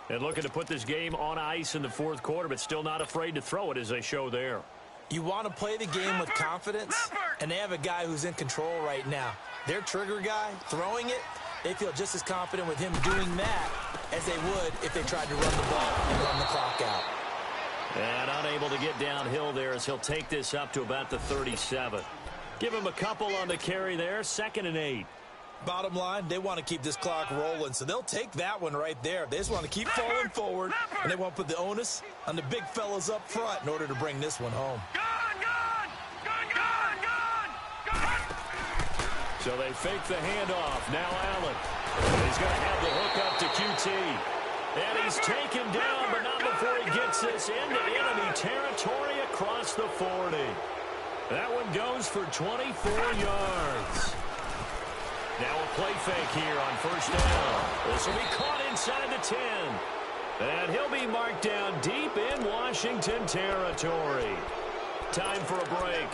And looking to put this game on ice in the fourth quarter, but still not afraid to throw it as they show there. You want to play the game with confidence, and they have a guy who's in control right now. Their trigger guy, throwing it, they feel just as confident with him doing that as they would if they tried to run the ball and run the clock out. And unable to get downhill there as he'll take this up to about the 37. Give him a couple on the carry there, 2nd and 8. Bottom line, they want to keep this clock rolling, so they'll take that one right there. They just want to keep falling forward, and they want to put the onus on the big fellas up front in order to bring this one home. So they fake the handoff. Now Allen. He's going to have the hook up to QT. And he's taken down, but not before he gets this into enemy territory across the 40. That one goes for 24 yards. Now a play fake here on first down. This will be caught inside the 10. And he'll be marked down deep in Washington territory. Time for a break.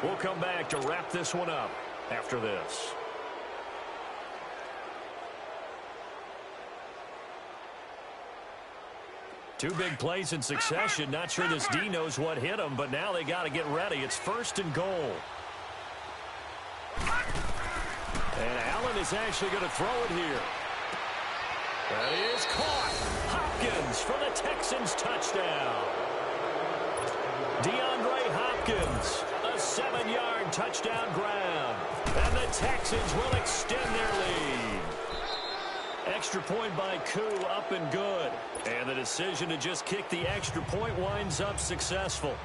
We'll come back to wrap this one up after this. Two big plays in succession. Not sure this D knows what hit him, but now they got to get ready. It's 1st and goal. And Allen is actually going to throw it here. That is caught. Hopkins for the Texans touchdown. DeAndre Hopkins, a 7-yard touchdown grab. And the Texans will extend their lead. Extra point by Koo, up and good. And the decision to just kick the extra point winds up successful.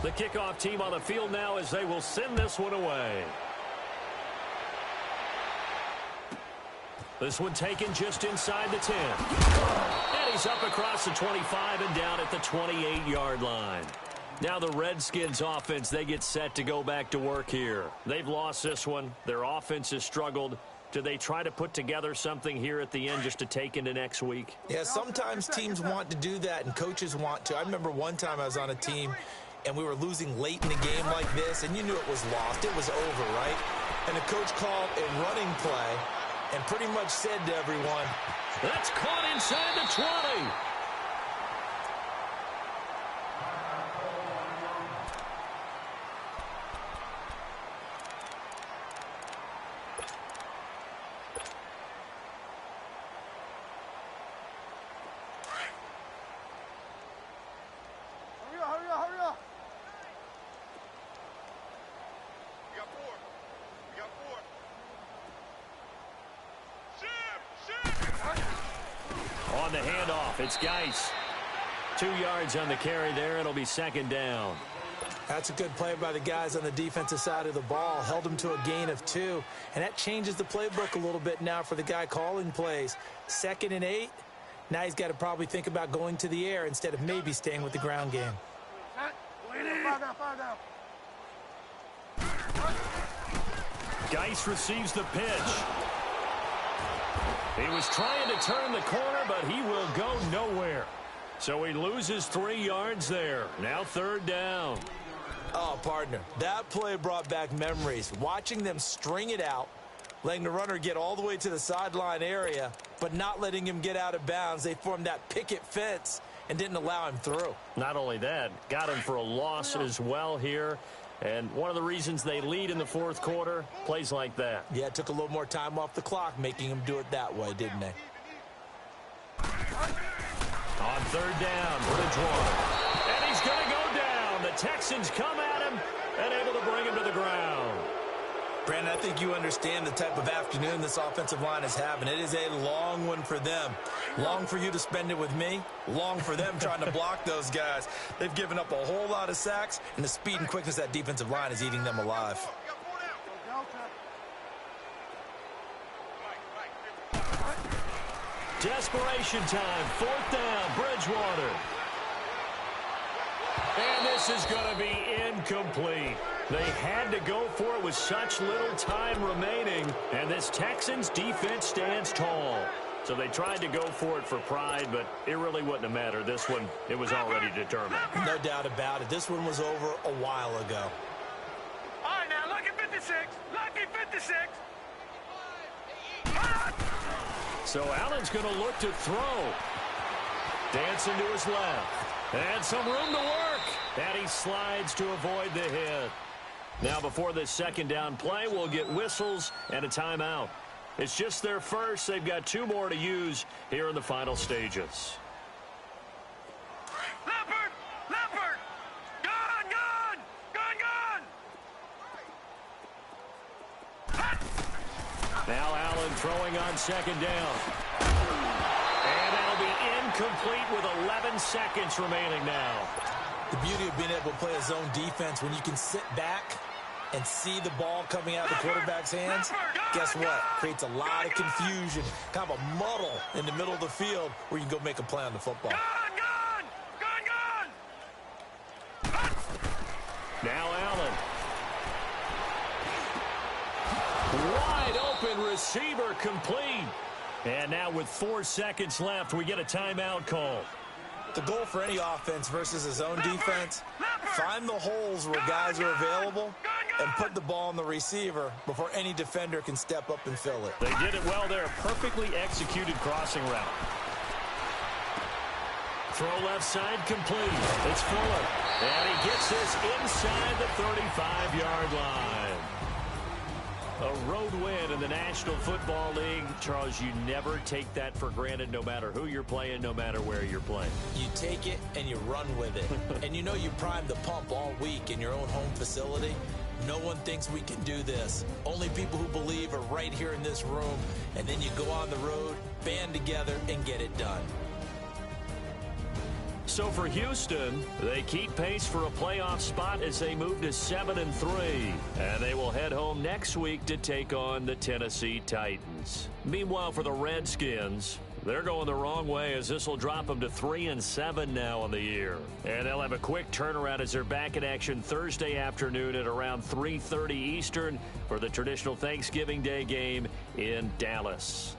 The kickoff team on the field now as they will send this one away. This one taken just inside the 10. And he's up across the 25 and down at the 28-yard line. Now the Redskins offense, they get set to go back to work here. They've lost this one. Their offense has struggled. Do they try to put together something here at the end just to take into next week? Yeah, sometimes teams want to do that and coaches want to. I remember one time I was on a team and we were losing late in the game like this, and you knew it was lost. It was over, right? And the coach called a running play and pretty much said to everyone, that's caught inside the 20. On the handoff, it's Geis. 2 yards on the carry there. It'll be 2nd down. That's a good play by the guys on the defensive side of the ball. Held them to a gain of 2. And that changes the playbook a little bit now for the guy calling plays. 2nd and 8. Now he's got to probably think about going to the air instead of maybe staying with the ground game. Geis receives the pitch. He was trying to turn the corner, but he will go nowhere. So he loses 3 yards there. Now 3rd down. Oh, partner, that play brought back memories. Watching them string it out, letting the runner get all the way to the sideline area, but not letting him get out of bounds. They formed that picket fence and didn't allow him through. Not only that, got him for a loss as well here. And one of the reasons they lead in the 4th quarter, plays like that. Yeah, it took a little more time off the clock, making him do it that way, didn't they? On 3rd down, Bridgewater. And he's going to go down. The Texans come at him and able to bring him to the ground. Brandon, I think you understand the type of afternoon this offensive line is having. It is a long one for them. Long for you to spend it with me. Long for them trying to block those guys. They've given up a whole lot of sacks, and the speed and quickness of that defensive line is eating them alive. Desperation time. 4th down, Bridgewater. And this is going to be incomplete. They had to go for it with such little time remaining, and this Texans defense stands tall. So they tried to go for it for pride, but it really wouldn't have mattered. This one, it was already determined. No doubt about it. This one was over a while ago. All right, now, lucky 56. Lucky 56. So Allen's going to look to throw. Dancing to his left. And some room to work. And he slides to avoid the hit. Now before this second down play, we'll get whistles and a timeout. It's just their first. They've got 2 more to use here in the final stages. Leopard! Leopard! Gone! Gone! Gone! Gone! Now Allen throwing on second down. And that'll be incomplete with 11 seconds remaining now. The beauty of being able to play a zone defense when you can sit back and see the ball coming out of the quarterback's hands, guess what? Creates a lot of confusion, kind of a muddle in the middle of the field where you can go make a play on the football. Gone! Gone! Gone! Gone! Now Allen. Wide open receiver complete. And now with 4 seconds left, we get a timeout call. The goal for any offense versus a zone defense, find the holes where guys are available and put the ball on the receiver before any defender can step up and fill it. They did it well there. Perfectly executed crossing route. Throw left side complete. It's Fuller. And he gets this inside the 35-yard line. A road win in the National Football League. Charles, you never take that for granted no matter who you're playing, no matter where you're playing. You take it and you run with it. And you know you primed the pump all week in your own home facility. No one thinks we can do this. Only people who believe are right here in this room. And then you go on the road, band together, and get it done. So for Houston, they keep pace for a playoff spot as they move to 7-3. And they will head home next week to take on the Tennessee Titans. Meanwhile, for the Redskins, they're going the wrong way as this will drop them to 3-7 now on the year. And they'll have a quick turnaround as they're back in action Thursday afternoon at around 3:30 Eastern for the traditional Thanksgiving Day game in Dallas.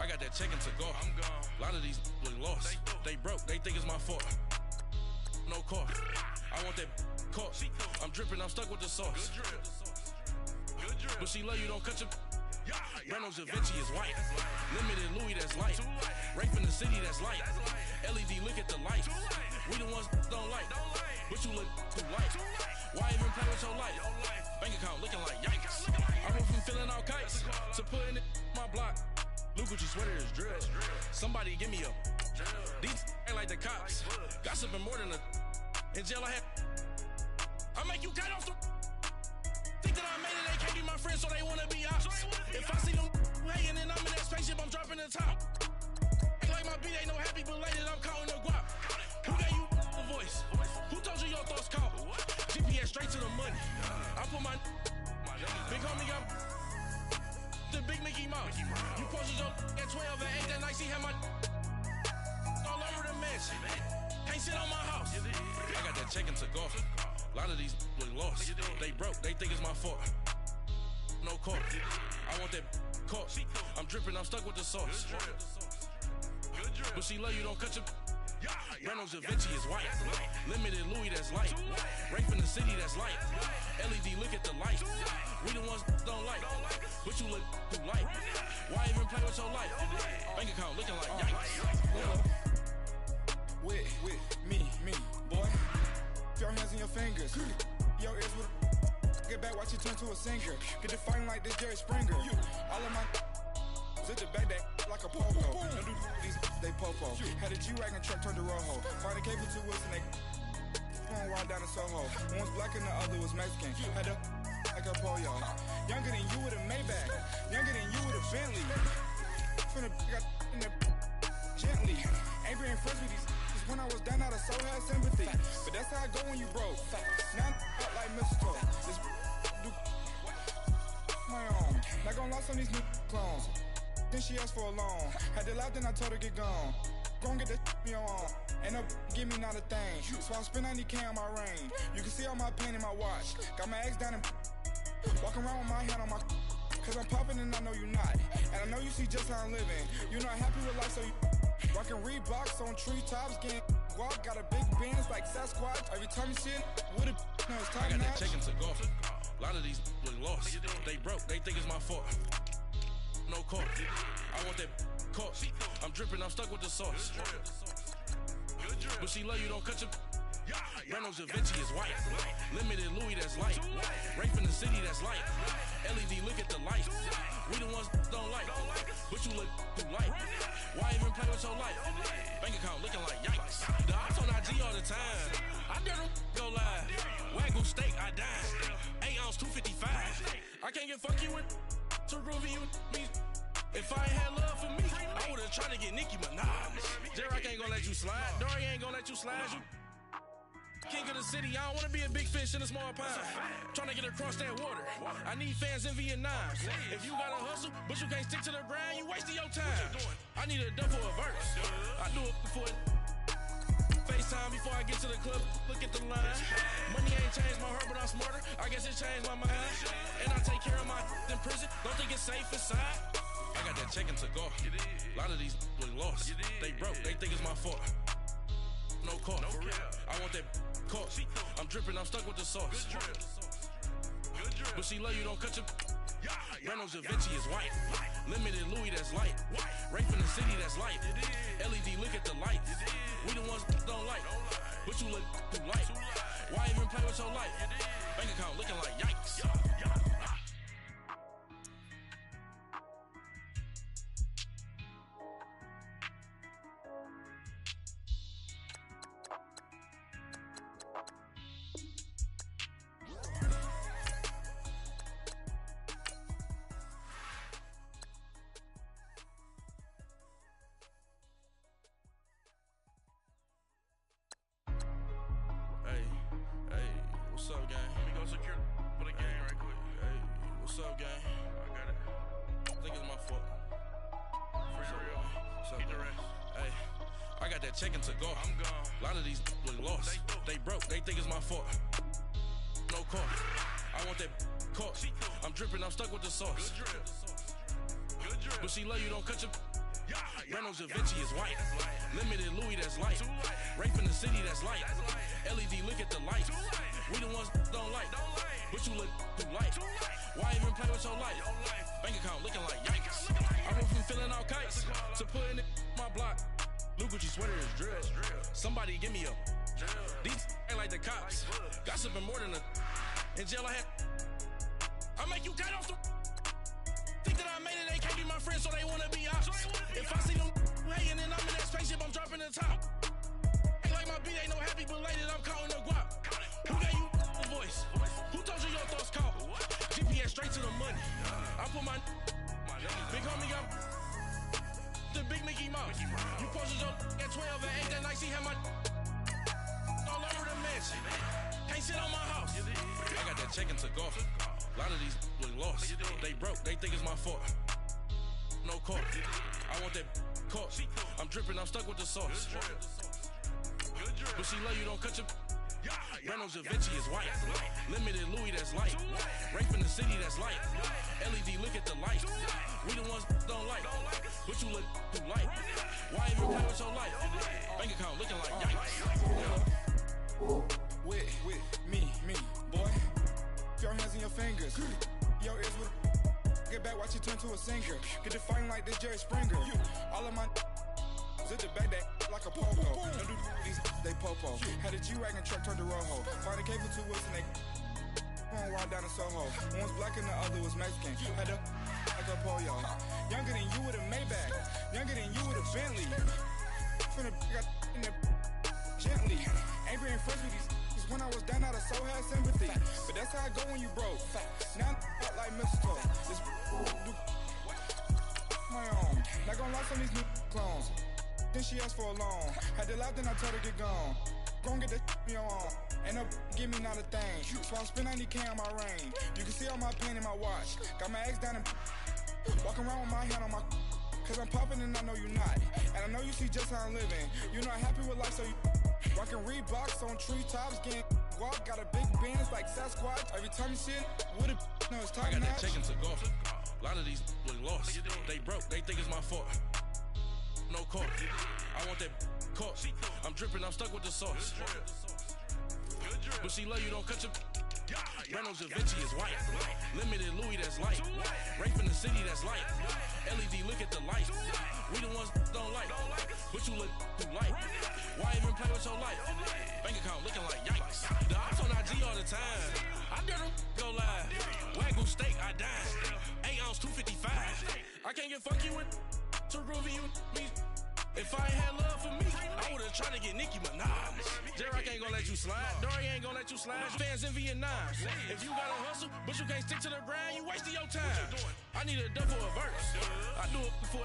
I got that chicken to go. I'm gone. A lot of these look lost. They broke. They think it's my fault. No car. I want that caught. I'm dripping. I'm stuck with the sauce. But she love you. Don't cut your. Reynolds Da Vinci is white. Limited Louis, that's light. Rape in the city, that's light. LED, look at the lights. We the ones don't like. But you look too light. Why even play with your life? Bank account looking like yikes. I went from filling out kites to putting it in my block. Look what you sweater is drill. Somebody give me a. These ain't like the cops. Gossiping more than a. In jail I had. I make you cut off the. Think that I made it, they can't be my friends, so they wanna be ops. If I see them hating and I'm in that spaceship, I'm dropping the top. Ain't like my beat ain't no happy belated, I'm counting the guap. Who gave you the voice? Who told you your thoughts count? GPS straight to the money. I put my big homie got the big Mickey Mouse. You posted your at 12 and 8 that night, she had my all over the mansion. Can't sit on my house. I got that chicken to go. A lot of these look lost. They broke, they think it's my fault. No car. I want that caught. I'm dripping, I'm stuck with the sauce. But she love you, don't cut your. Reynolds Da Vinci is white. Limited Louis, that's light. Rape in the city, that's light. LED, look at the lights. We the ones don't like. But you look too light. Why even play with your life? Bank account looking like yikes. With me, boy. Your hands in your fingers. Your ears with get back, watch you turn to a singer. Get the fighting like this Jerry Springer. All of my zip the back that like a popo. Don't do these, they popo. Had a G-Wagon truck turned to Rojo. Find a cable 2 wheels and they going wild down in Soho. One was black and the other was Mexican. Had a like a pollo. Younger than you with a Maybach. Younger than you with a Bentley. From the got in the gently. Ain't being friends with these. When I was down out of so had sympathy. But that's how I go when you broke. Now I'm out like mistletoe. This do my own. Not gonna lie on these new clones. Then she asked for a loan. Had to laugh, then I told her get gone. Gon' get that me on. Ain't no give me not a thing. So I spend 90K on my range. You can see all my pain in my watch. Got my ex down and walking around with my hand on my. Cause I'm popping and I know you not. And I know you see just how I'm living. You're not happy with life, so you. Rockin' Reeboks on treetops, getting guap, got a big Benz like Sasquatch. Every time you see it, with it, no, it's time. I got that chicken to go. A lot of these look lost. They broke, they think it's my fault. No car. I want that caught. I'm dripping, I'm stuck with the sauce. But she love you, don't cut your. Reynolds Da Vinci is white. Limited Louis, that's light. Rape in the city, that's light. LED, look at the lights. We the ones don't like. But you look too light. Why even play with your life? Bank account looking like yikes. The ops on IG all the time. I dare them go live. Wagyu steak, I died. 8 ounce, 255. I can't get fuck you with too groovy you me. If I ain't had love for me, I would've tried to get Nicki Minaj. Derek ain't gonna let you slide. Dory ain't gonna let you slide. You king of the city, I don't wanna be a big fish in a small pond. Trying to get across that water. I need fans in Vietnam. If you gotta hustle, but you can't stick to the grind, you wasting your time. I need a double a verse. I do it for FaceTime before I get to the club. Look at the line. Money ain't changed my heart, but I'm smarter. I guess it changed my mind. And I take care of my in prison. Don't think it's safe inside. I got that chicken to go. A lot of these look lost. They broke. They think it's my fault. No car. I want that caught. I'm dripping, I'm stuck with the sauce. But she love you, don't cut your. Reynolds Da Vinci is white. Limited Louis, that's light. Rape in the city, that's light. LED, look at the lights. We the ones don't like. But you look too light. Why even play with your life? Bank account looking like yikes. What's up, gang? Let me go secure for the game right quick. Hey, what's up, gang? I got it. I think it's my fault. For real. What's up, get the rest. Hey, I got that chicken to go. I'm gone. A lot of these look lost. They broke. They think it's my fault. No car. I want that caught. I'm dripping. I'm stuck with the sauce. But she love you, don't cut your. Reynolds Da Vinci is white. Limited Louis, that's light. Rape in the city, that's light. LED, look at the light. We the ones don't like. But you look too light. Why even play with your life? Bank account looking like yikes. I went from filling out kites to putting it my block. Blue Gucci sweater is drill. Somebody give me a. These ain't like the cops. Gossiping more than a. In jail I had. I make you cut off the. Think that I made it, they can't be my friends, so they wanna be ops. If I see them hating and I'm in that spaceship, I'm dropping the top. Ain't like my beat, ain't no happy belated, I'm counting the guap. Who gave you a voice? Who told you your thoughts count? GPS straight to the money. I put my big homie got the big Mickey Mouse. You posted your at 12 and 8 that night, she had my all over the mansion. Can't sit on my house. I got that check into golf. A lot of these look lost. They broke, they think it's my fault. No court. I want that caught. I'm dripping, I'm stuck with the sauce. But she love you, don't cut your. Reynolds Da Vinci is white. Limited Louis, that's light. Rape in the city, that's light. LED, look at the light. We the ones don't like. But you look too light. Why even play with your life? Bank account looking like yikes. With me, boy. Your hands in your fingers. Your ears with. Get back, watch you turn to a singer. Get to fighting like this Jerry Springer. All of my. Zip the back that like a pogo. Don't do these, they popo. Had a G-Wagon truck turned to Rojo. Find a cable 2 wheels and they going wild down in Soho. One was black and the other was Mexican. Had a like a pollo. Younger than you with a Maybach. Younger than you with a Bentley. From the got in the gently. Ain't been friends with these. Cause when I was down out of so had sympathy. But that's how I go when you broke. Now I'm like mistletoe. This my own. Not gonna lie, some of these new clones. Then she asked for a loan. Had to laugh, then I told her get gone. Gon' get that me on. Ain't no give me not a thing. So I'm spend 90K on my ring. You can see all my pain in my watch. Got my ex down and walking around with my hand on my. Cause I'm popping and I know you not. And I know you see just how I'm living. You're not happy with life, so you rockin' Reeboks on treetops, getting guap. Got a big Benz like Sasquatch. Every time you see it, with it, no, it's top notch. I got that check into golf. A lot of these look lost. They broke, they think it's my fault. No court. I want that caught. I'm dripping, I'm stuck with the sauce. But she love you, don't cut your. Reynolds Da Vinci is white. Limited Louis, that's light. Rape in the city, that's light. LED, look at the light. We the ones don't like. But you look too light. Why even play with your life? Bank account looking like yikes. The ops on IG all the time. I dare them go live. Wagyu steak, I died. 8 ounce, 255. I can't get funky with. To groovy you me. If I ain't had love for me, I would've tried to get Nicki Minaj. J-Rock ain't gonna let you slide. Dory ain't gonna let you slide. Fans in Vietnam. If you gotta hustle, but you can't stick to the grind, you wasting your time. I need a double a verse. I do it before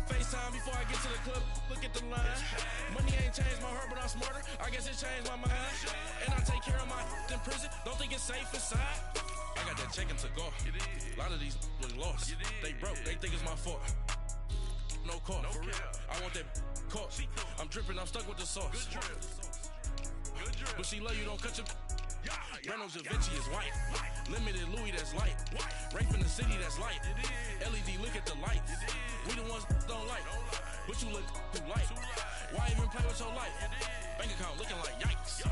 FaceTime before I get to the club. Look at the line. Money ain't changed my heart, but I'm smarter. I guess it changed my mind. And I take care of my in prison. Don't think it's safe inside. I got that check into golf. A lot of these look lost. They broke, they think it's my fault. No court. I want that caught. I'm dripping, I'm stuck with the sauce. But she love you, don't cut your. Reynolds Da Vinci is white. Limited Louis, that's light. Rape in the city, that's light. LED, look at the light. We the ones don't like. But you look too light. Why even play with your life? Bank account looking like yikes.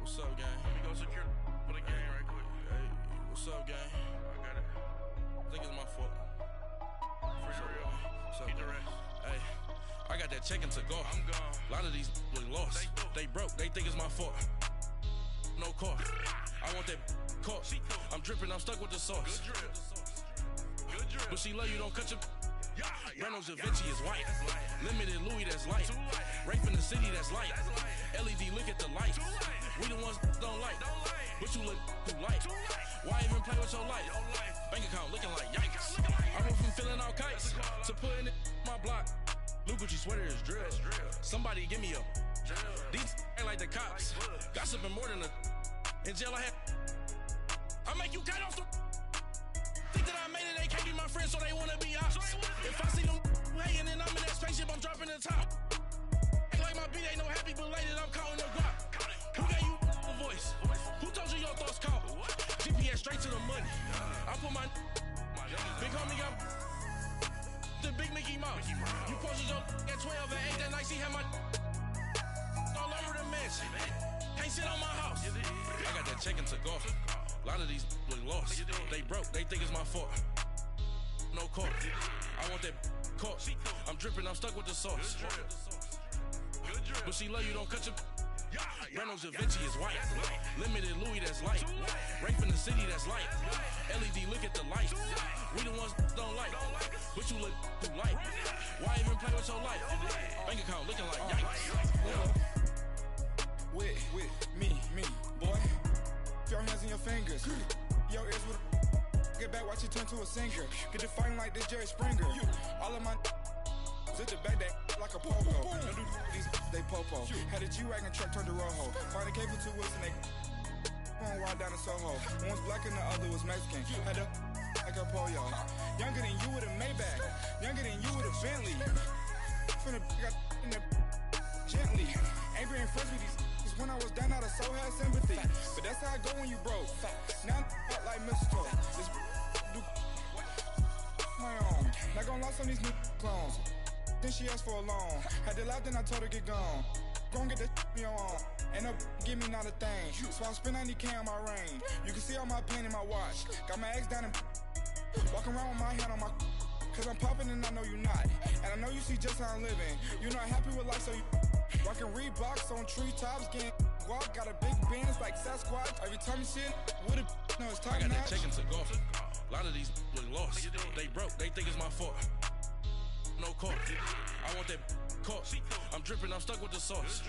What's up, gang? Let me go secure for the game right quick. Hey, what's up, gang? I got it. I think it's my fault. For real. What's up, gang? Hey, I got that check into golf. I'm gone. A lot of these look lost. They broke, they think it's my fault. No court. I want that caught. I'm dripping, I'm stuck with the sauce. But she love you, don't cut your. Reynolds Da Vinci is white. Limited Louis, that's light. Rape in the city, that's light. LED, look at the light. We the ones don't like. But you look too light. Why even play with your life? Bank account looking like yikes. I went from filling out kites to putting it my block. New Gucci sweater is drill. Somebody give me a. These ain't like the cops. Gossiping more than a. In jail I had. I make you cut off the. Think that I made it, they can't be my friends, so they wanna be ops. If I see them hating and I'm in that spaceship, I'm dropping the top. Ain't like my beat, ain't no happy belated, I'm counting the guap. Who gave you a voice? Who told you your thoughts count? GPS straight to the money. I put my big homie got the big Mickey Mouse. You posted your at 12 and 8 that night, she had my all over the mansion. Can't sit on my house. I got that check into golf. A lot of these look lost. They broke, they think it's my fault. No court. I want that caught. I'm dripping, I'm stuck with the sauce. But she love you, don't cut your. Reynolds Da Vinci is white. Limited Louis, that's light. Rape in the city, that's light. LED, look at the light. We the ones don't like. But you look too light. Why even play with your life? Bank account looking like yikes. With me, boy. Your hands in your fingers. Your ears with get back, watch you turn to a singer. Get to fighting like this Jerry Springer. All of my zip the back that like a pogo. Don't do these they popo. Had a G-Wagon truck turned to Rojo. Find a cable 2 wheels and they going wild down in Soho. One was black and the other was Mexican. Had a like a pollo. Younger than you with a Maybach. Younger than you with a Bentley. From the got in the gently. Ain't been friends with these. When I was down out of so had sympathy. But that's how I go when you broke. Now I'm out like mistletoe. This do my own. Not gonna lost on these new clones. Then she asked for a loan. Had to laugh, then I told her get gone. Gon' get that me on. Ain't no give me not a thing. So I spend 90K on my range. You can see all my pain in my watch. Got my ex down and walking around with my hand on my. Cause I'm popping and I know you not. And I know you see just how I'm living. You're not happy with life, so you rockin' Reeboks on treetops, getting guap. Got a big bands like Sasquatch. Every time you see it, with it, no, it's top I got notch. that check into golf. A lot of these look lost. They broke, they think it's my fault. No court. I want that caught. I'm dripping, I'm stuck with the sauce.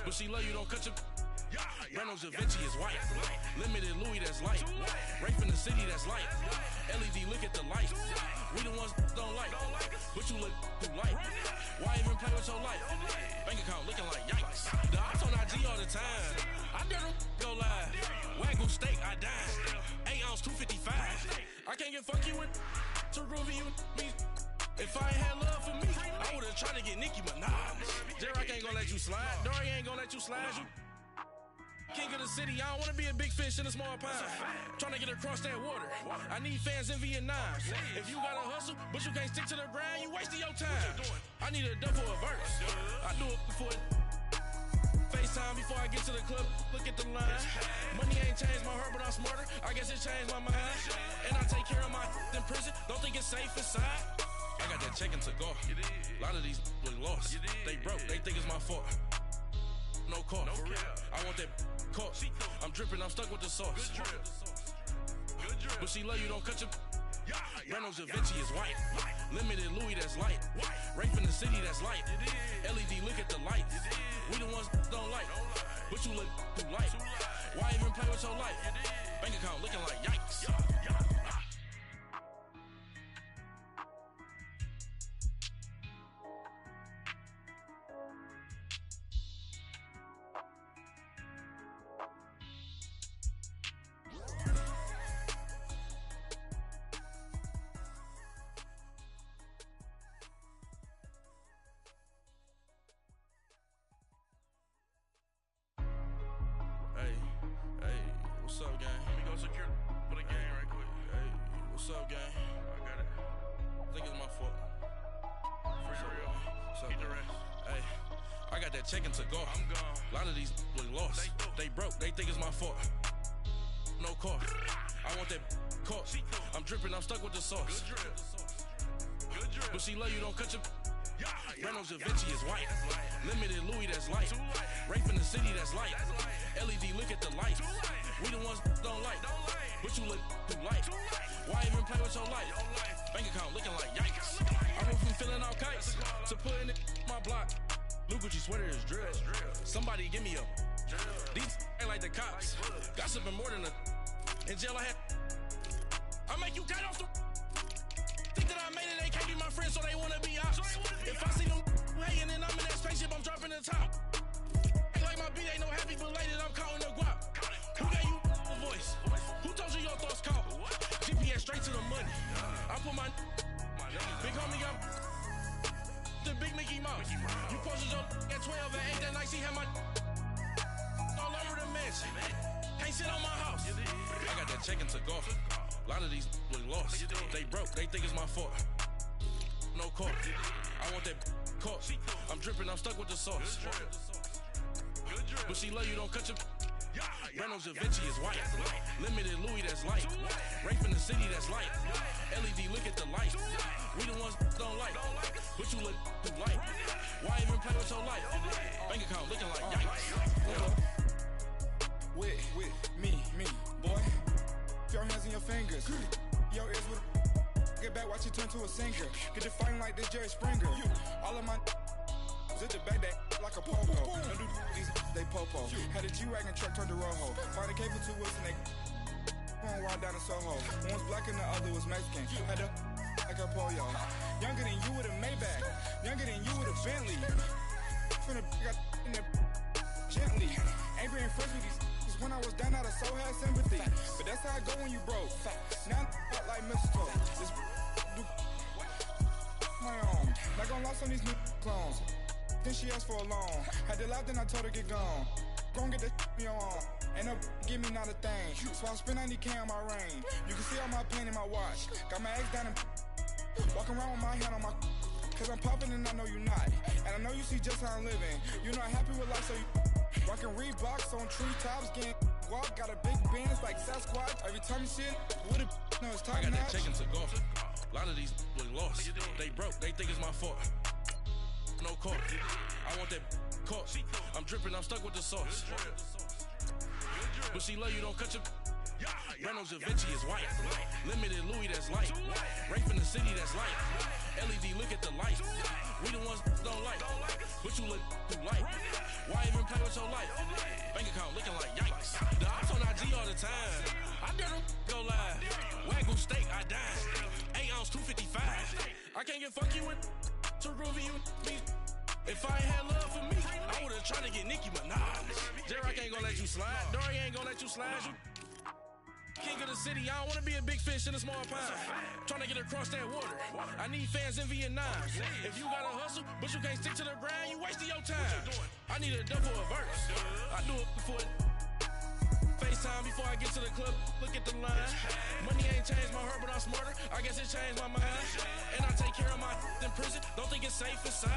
But she love you, don't cut your. Reynolds Da Vinci is white. Limited Louis, that's light. Rape in the city, that's light. LED, look at the light. We the ones don't like. But you look too light. Why even play with your life? Bank account looking like yikes. The ops on IG all the time. I dare them go live. Wagyu steak, I dine. 8 ounce, 255. I can't get funky with to groovy you me. If I ain't had love for me, I would've tried to get Nicki Minaj. J-Rock ain't gonna let you slide. Dory ain't gonna let you slide. You king of the city, I don't wanna be a big fish in a small pond. Trying to get across that water. I need fans in Vietnam. If you gotta hustle, but you can't stick to the grind, you wasting your time. I need a double a verse. I do it before FaceTime before I get to the club. Look at the line. Money ain't changed my heart, but I'm smarter. I guess it changed my mind. And I take care of my in prison. Don't think it's safe inside. I got that check into golf. A lot of these look lost. They broke, they think it's my fault. No court. I want that caught. I'm dripping, I'm stuck with the sauce. But she love you, don't cut your. Reynolds Da Vinci is white. Limited Louis, that's light. Rape in the city, that's light. LED, look at the light. We the ones don't like. But you look too light. Why even play with your life? Bank account looking like yikes. What's up, gang? Let me go secure for the game right quick. Hey, what's up, gang? I got it. I think it's my fault. For real. What's up, the rest. Hey, I got that check into golf. I'm gone. A lot of these look lost. They broke, they think it's my fault. No court. I want that caught. I'm dripping, I'm stuck with the sauce. But she love you, don't cut your. Reynolds Da Vinci is white. Limited Louis, that's light. Rape in the city, that's light. LED, look at the light. We the ones don't like. But you look too light. Why even play with your life? Bank account looking like yikes. I went from filling out kites to putting it my block. New Gucci sweater is drill. Somebody give me a. These ain't like the cops. Gossiping more than a. In jail I had. I make you cut off the. Think that I made it, they can't can't be my friends, so they wanna be ops. If I see them hating and I'm in that spaceship, I'm dropping the top. Ain't like my beat ain't no happy belated, I'm counting the guap. Who gave you a voice? Who told you your thoughts count? GPS straight to the money. I put my big homie up. The big Mickey Mouse. You posted your at 12 and 8 that night, she had my all over the mansion. Can't sit on my house. I got that check into golf. A lot of these look lost. They broke, they think it's my fault. No court. I want that caught. I'm dripping, I'm stuck with the sauce. But she love you, don't cut your. Reynolds Da Vinci is white. Limited Louis, that's light. Rape in the city, that's light. LED, look at the light. We the ones don't like. But you look too light. Why even play with your life? Bank account looking like yikes. With me, boy. Your hands in your fingers. Your ears with get back, watch you turn to a singer. Get to fighting like this Jerry Springer. All of my zip the back that like a popo. Don't do these, they popo. Had a G-Wagon truck turned to Rojo. Find a cable 2 wheels and they going wild down in Soho. One was black and the other was Mexican. Had a like a pollo. Younger than you with a Maybach. Younger than you with a Bentley. Finna got in there gently. Ain't been friends with these. When I was down, I so had sympathy. But that's how I go when you broke. Now I'm like mistletoe. This do my own. Not gonna lost on these new clones. Then she asked for a loan. Had to laugh, then I told her get gone. Gon' get that me on. Ain't no give me not a thing. So I spend 90K on my ring. You can see all my pain in my watch. Got my ex down and walking around with my hand on my. Cause I'm popping and I know you not. And I know you see just how I'm living. You're not happy with life, so you. Rockin' Reeboks on treetops, getting guap, got a big Benz like Sasquatch. Every time you see it, with it, no, it's top notch. I got that check into golf. A lot of these look lost. They broke, they think it's my fault. No court. I want that caught. I'm dripping, I'm stuck with the sauce. But she love you, don't cut your. Reynolds Da Vinci is white. Limited Louis, that's light. Rape in the city, that's light. LED, look at the light. We the ones don't like. But you look too light. Why even play with your life? Bank account looking like yikes. The ops on IG all the time. I dare them go live. Wagyu steak, I died. 8 ounce, 255. I can't get fuck you with too groovy you me. If I ain't had love for me, I would've tried to get Nicki Minaj. J-Rock ain't gonna let you slide. Dory ain't gonna let you slide. You king of the city, I don't wanna be a big fish in a small pond. Trying to get across that water. I need fans in Vietnam. If you gotta hustle, but you can't stick to the grind, you wasting your time. I need a double a verse. I do it before FaceTime before I get to the club. Look at the line. Money ain't changed my heart, but I'm smarter. I guess it changed my mind. And I take care of my in prison. Don't think it's safe inside.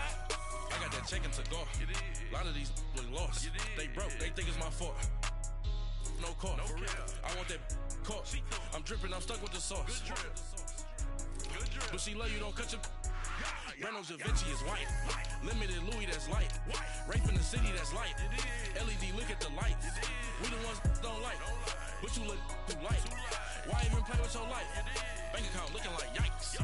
I got that check into golf. A lot of these look lost. They broke, they think it's my fault. No court. I want that caught. I'm dripping, I'm stuck with the sauce. But she love you, don't cut your. Reynolds Da Vinci is white. Limited Louis, that's light. Rape in the city, that's light. LED, look at the light. We the ones don't like. But you look too light. Why even play with your life? Bank account looking like yikes.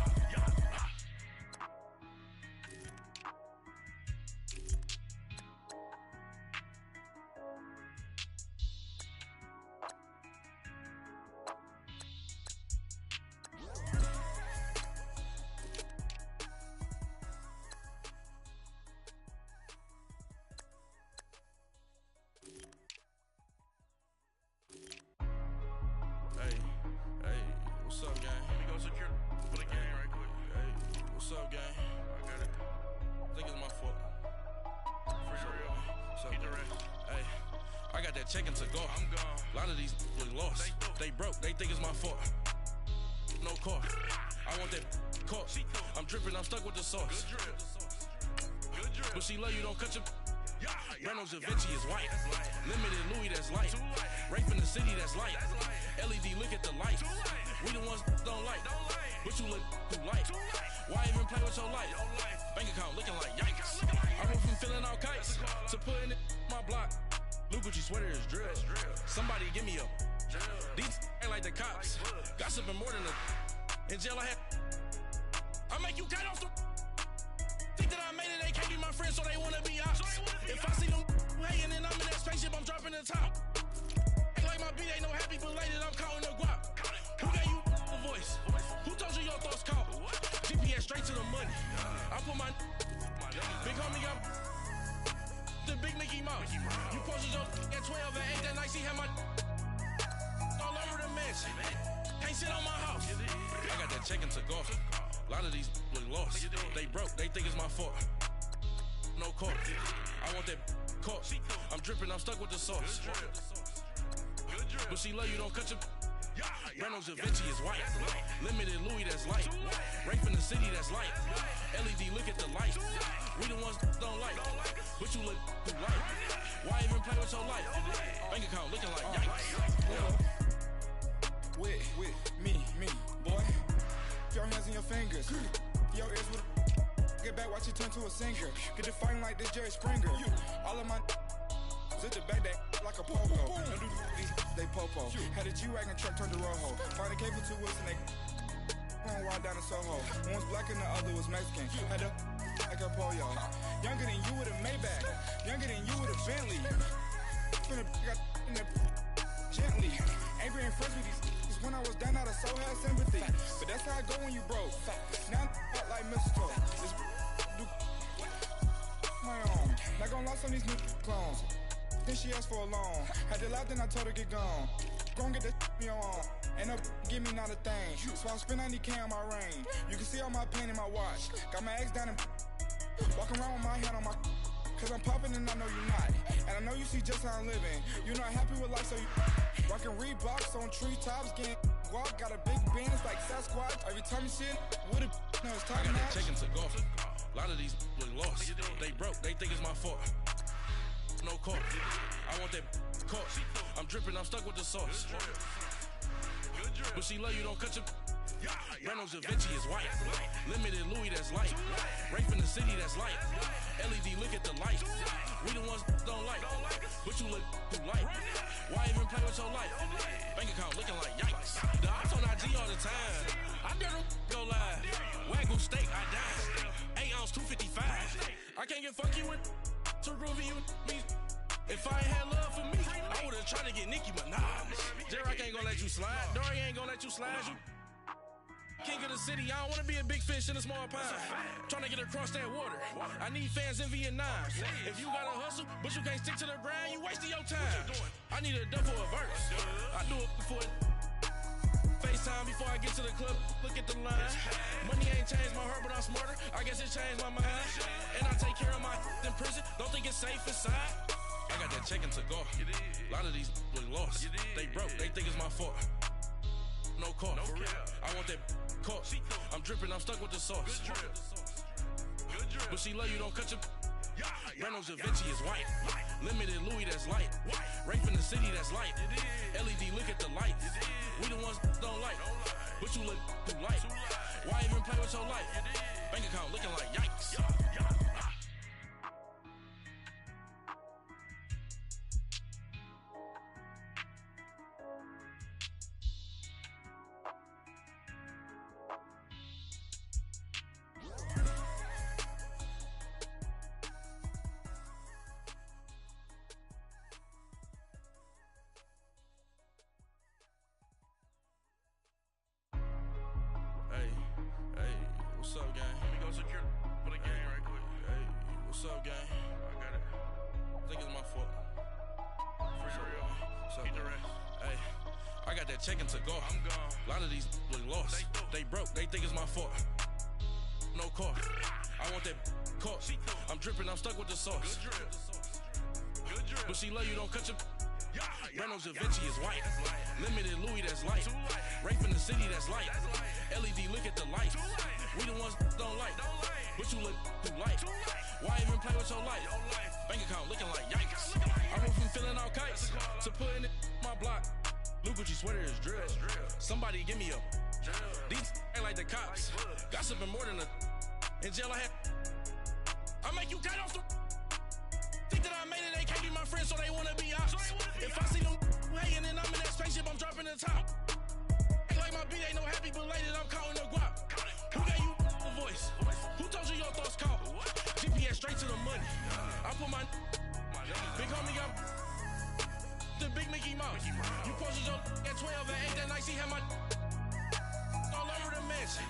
Checking to go. I'm gone. A lot of these look lost. They broke. They think it's my fault. No court. I want that caught. I'm dripping. I'm stuck with the sauce. But she love you, don't cut your. Reynolds Da Vinci is white. Limited Louis, that's light. Rape in the city, that's light. LED, look at the light. We the ones don't like. But you look too light. Why even play with your life? Bank account looking like yikes. I went from filling out kites to putting it in my block. Blue Gucci sweater is drill. Somebody give me a. These ain't like the cops. Gossiping more than a. In jail I had. I make you cut off the. Think that I made it, they can't be my friends, so they wanna be ops. If I see them hating and I'm in that spaceship, I'm dropping the top. Ain't like my beat ain't no happy belated, I'm counting the guap. Who gave you a voice? Who told you your thoughts count? GPS GPS straight to the money. I put my big homie got the big Mickey Mouse. You posted your at 12 and 8 that night. She had my all over the mansion. Can't sit on my house. I got that check-in to go. A lot of these look lost. They broke. They think it's my fault. No court. I want that caught. I'm dripping. I'm stuck with the sauce. But she love you. Don't cut your. Reynolds Da Vinci is white. Limited Louis that's light. Rape in the city that's light. LED look at the light. We the ones don't like. But you look too light. Why even play with your life? Bank account looking like yikes. With me, boy. Your hands and your fingers. Your ears with get back, watch it turn to a singer. Get the fighting like this Jerry Springer. All of my zip the back that like a pogo. Don't do these, they popo. Had a G-Wagon truck turned to Rojo. Find a cable 2 wheels and they going wild down in Soho. One was black and the other was Mexican. Had a like a pollo. Younger than you with a Maybach. Younger than you with a Bentley. Finna got in the gently. Ain't been friends with these. When I was down, I so had sympathy. But that's how I go when you broke. Now I'm like mistletoe. This do my own. Not gonna lie on these new clones. Then she asked for a loan. Had to laugh, then I told her get gone. Gon' get that me on. Ain't up, give me not a thing. So I spend 90K on my ring. You can see all my pain in my watch. Got my ex down and walking around with my hand on my. Cause I'm popping and I know you're not. And I know you see just how I'm living. You're not happy with life, so you rockin' Reeboks on treetops, getting walk. Got a big band, it's like Sasquatch. Every time you shit, with it, no, it's time I got match. that check into golf. A lot of these look lost. They broke, they think it's my fault. No court. I want that caught. I'm dripping, I'm stuck with the sauce. But she love you, don't cut your. Reynolds Da Vinci is white. Limited Louis that's light. Rape in the city that's light. LED look at the light. We the ones don't like. But you look too light. Why even play with your life? Bank account looking like yikes. The ops on IG all the time. I dare go live. Wagyu steak, I die. 8 ounce 255. I can't get funky with to groovy you me. If I ain't had love for me, I would've tried to get Nicki Minaj. J-Rock ain't gonna let you slide. Dory ain't gonna let you slide. You king of the city, I don't wanna be a big fish in a small pond. Trying to get across that water. I need fans in Vietnam. If you gotta hustle, but you can't stick to the grind, you wasting your time. I need a dub for a verse. I do it before FaceTime before I get to the club. Look at the line. Money ain't changed my heart, but I'm smarter. I guess it changed my mind. And I take care of my in prison. Don't think it's safe inside. I got that check-in to go. A lot of these look lost. They broke, they think it's my fault. No court. I want that caught. I'm dripping, I'm stuck with the sauce. But she love you, don't cut your. Reynolds Da Vinci is white. Limited Louis that's light. Rape in the city that's light. LED look at the light. We the ones don't like. But you look too light. Why even play with your life? Bank account looking like yikes. What's up, gang? Let me go secure for the gang right quick. Hey, what's up, gang? I got it. I think it's my fault. For real. What's up, keep the rest. Hey, I got that check-in to go. I'm gone. A lot of these look lost. They broke. They think it's my fault. No court. I want that caught. I'm dripping. I'm stuck with the sauce. Good drip. But she love you, don't cut your. Reynolds Da Vinci is white. Limited Louis that's light. Rape in the city that's light. LED look at the light. We the ones don't like. But you look too light. Why even play with your life? Bank account looking like yikes. I went from filling out kites to putting it in my block. Blue Gucci sweater is drill. Somebody give me a. These ain't like the cops. Gossiping more than a. In jail I had. I make you cut off the. Think that I made it, they can't be my friends, so they wanna be ops. If I see them hanging and I'm in that spaceship, I'm dropping the top. Act like my beat ain't no happy, but later I'm counting the guap. Who gave you the voice? Who told you your thoughts count? GPS straight to the money. I put my big homie got the big Mickey Mouse. You posted your at 12 and 8 that night, she had my all over the mansion.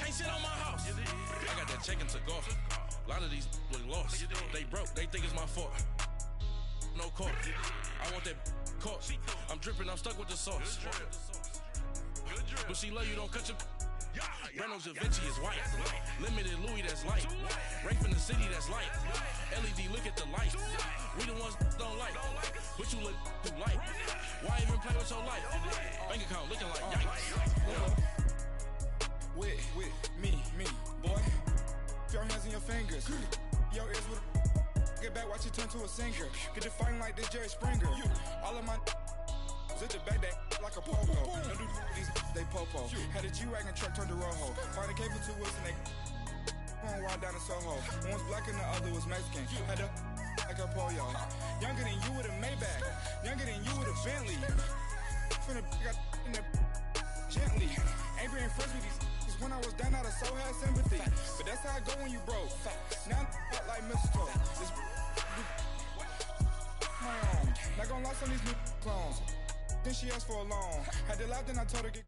Can't sit on my house. I got that check and took off. A lot of these look lost. They broke, they think it's my fault. No court. I want that caught. I'm dripping, I'm stuck with the sauce. But she love you, don't cut your. Breno Javinci is white. Limited Louis, that's light. Rape in the city, that's light. LED, look at the light. We the ones don't like. But you look too light. Why even play with your life? Bank account looking like yikes. With me, boy. Your hands and your fingers. Your ears with get back, watch it turn to a singer. Get it fighting like this Jerry Springer. All of my at the back that like a popo. Don't do these they popo. Had a G-Wagon truck turned to Rojo. Find a cable to us and they going wild down in Soho. One was black and the other was Mexican. Had a like a pollo. Younger than you with a Maybach. Younger than you with a Bentley. Finna got in the gently. Ain't been friends with these when I was down out of so had sympathy. But that's how it go when you broke. Now I'm like mistletoe. This my own. Not gonna lost on these new clones. Then she asked for a loan. Had to laugh, then I told her get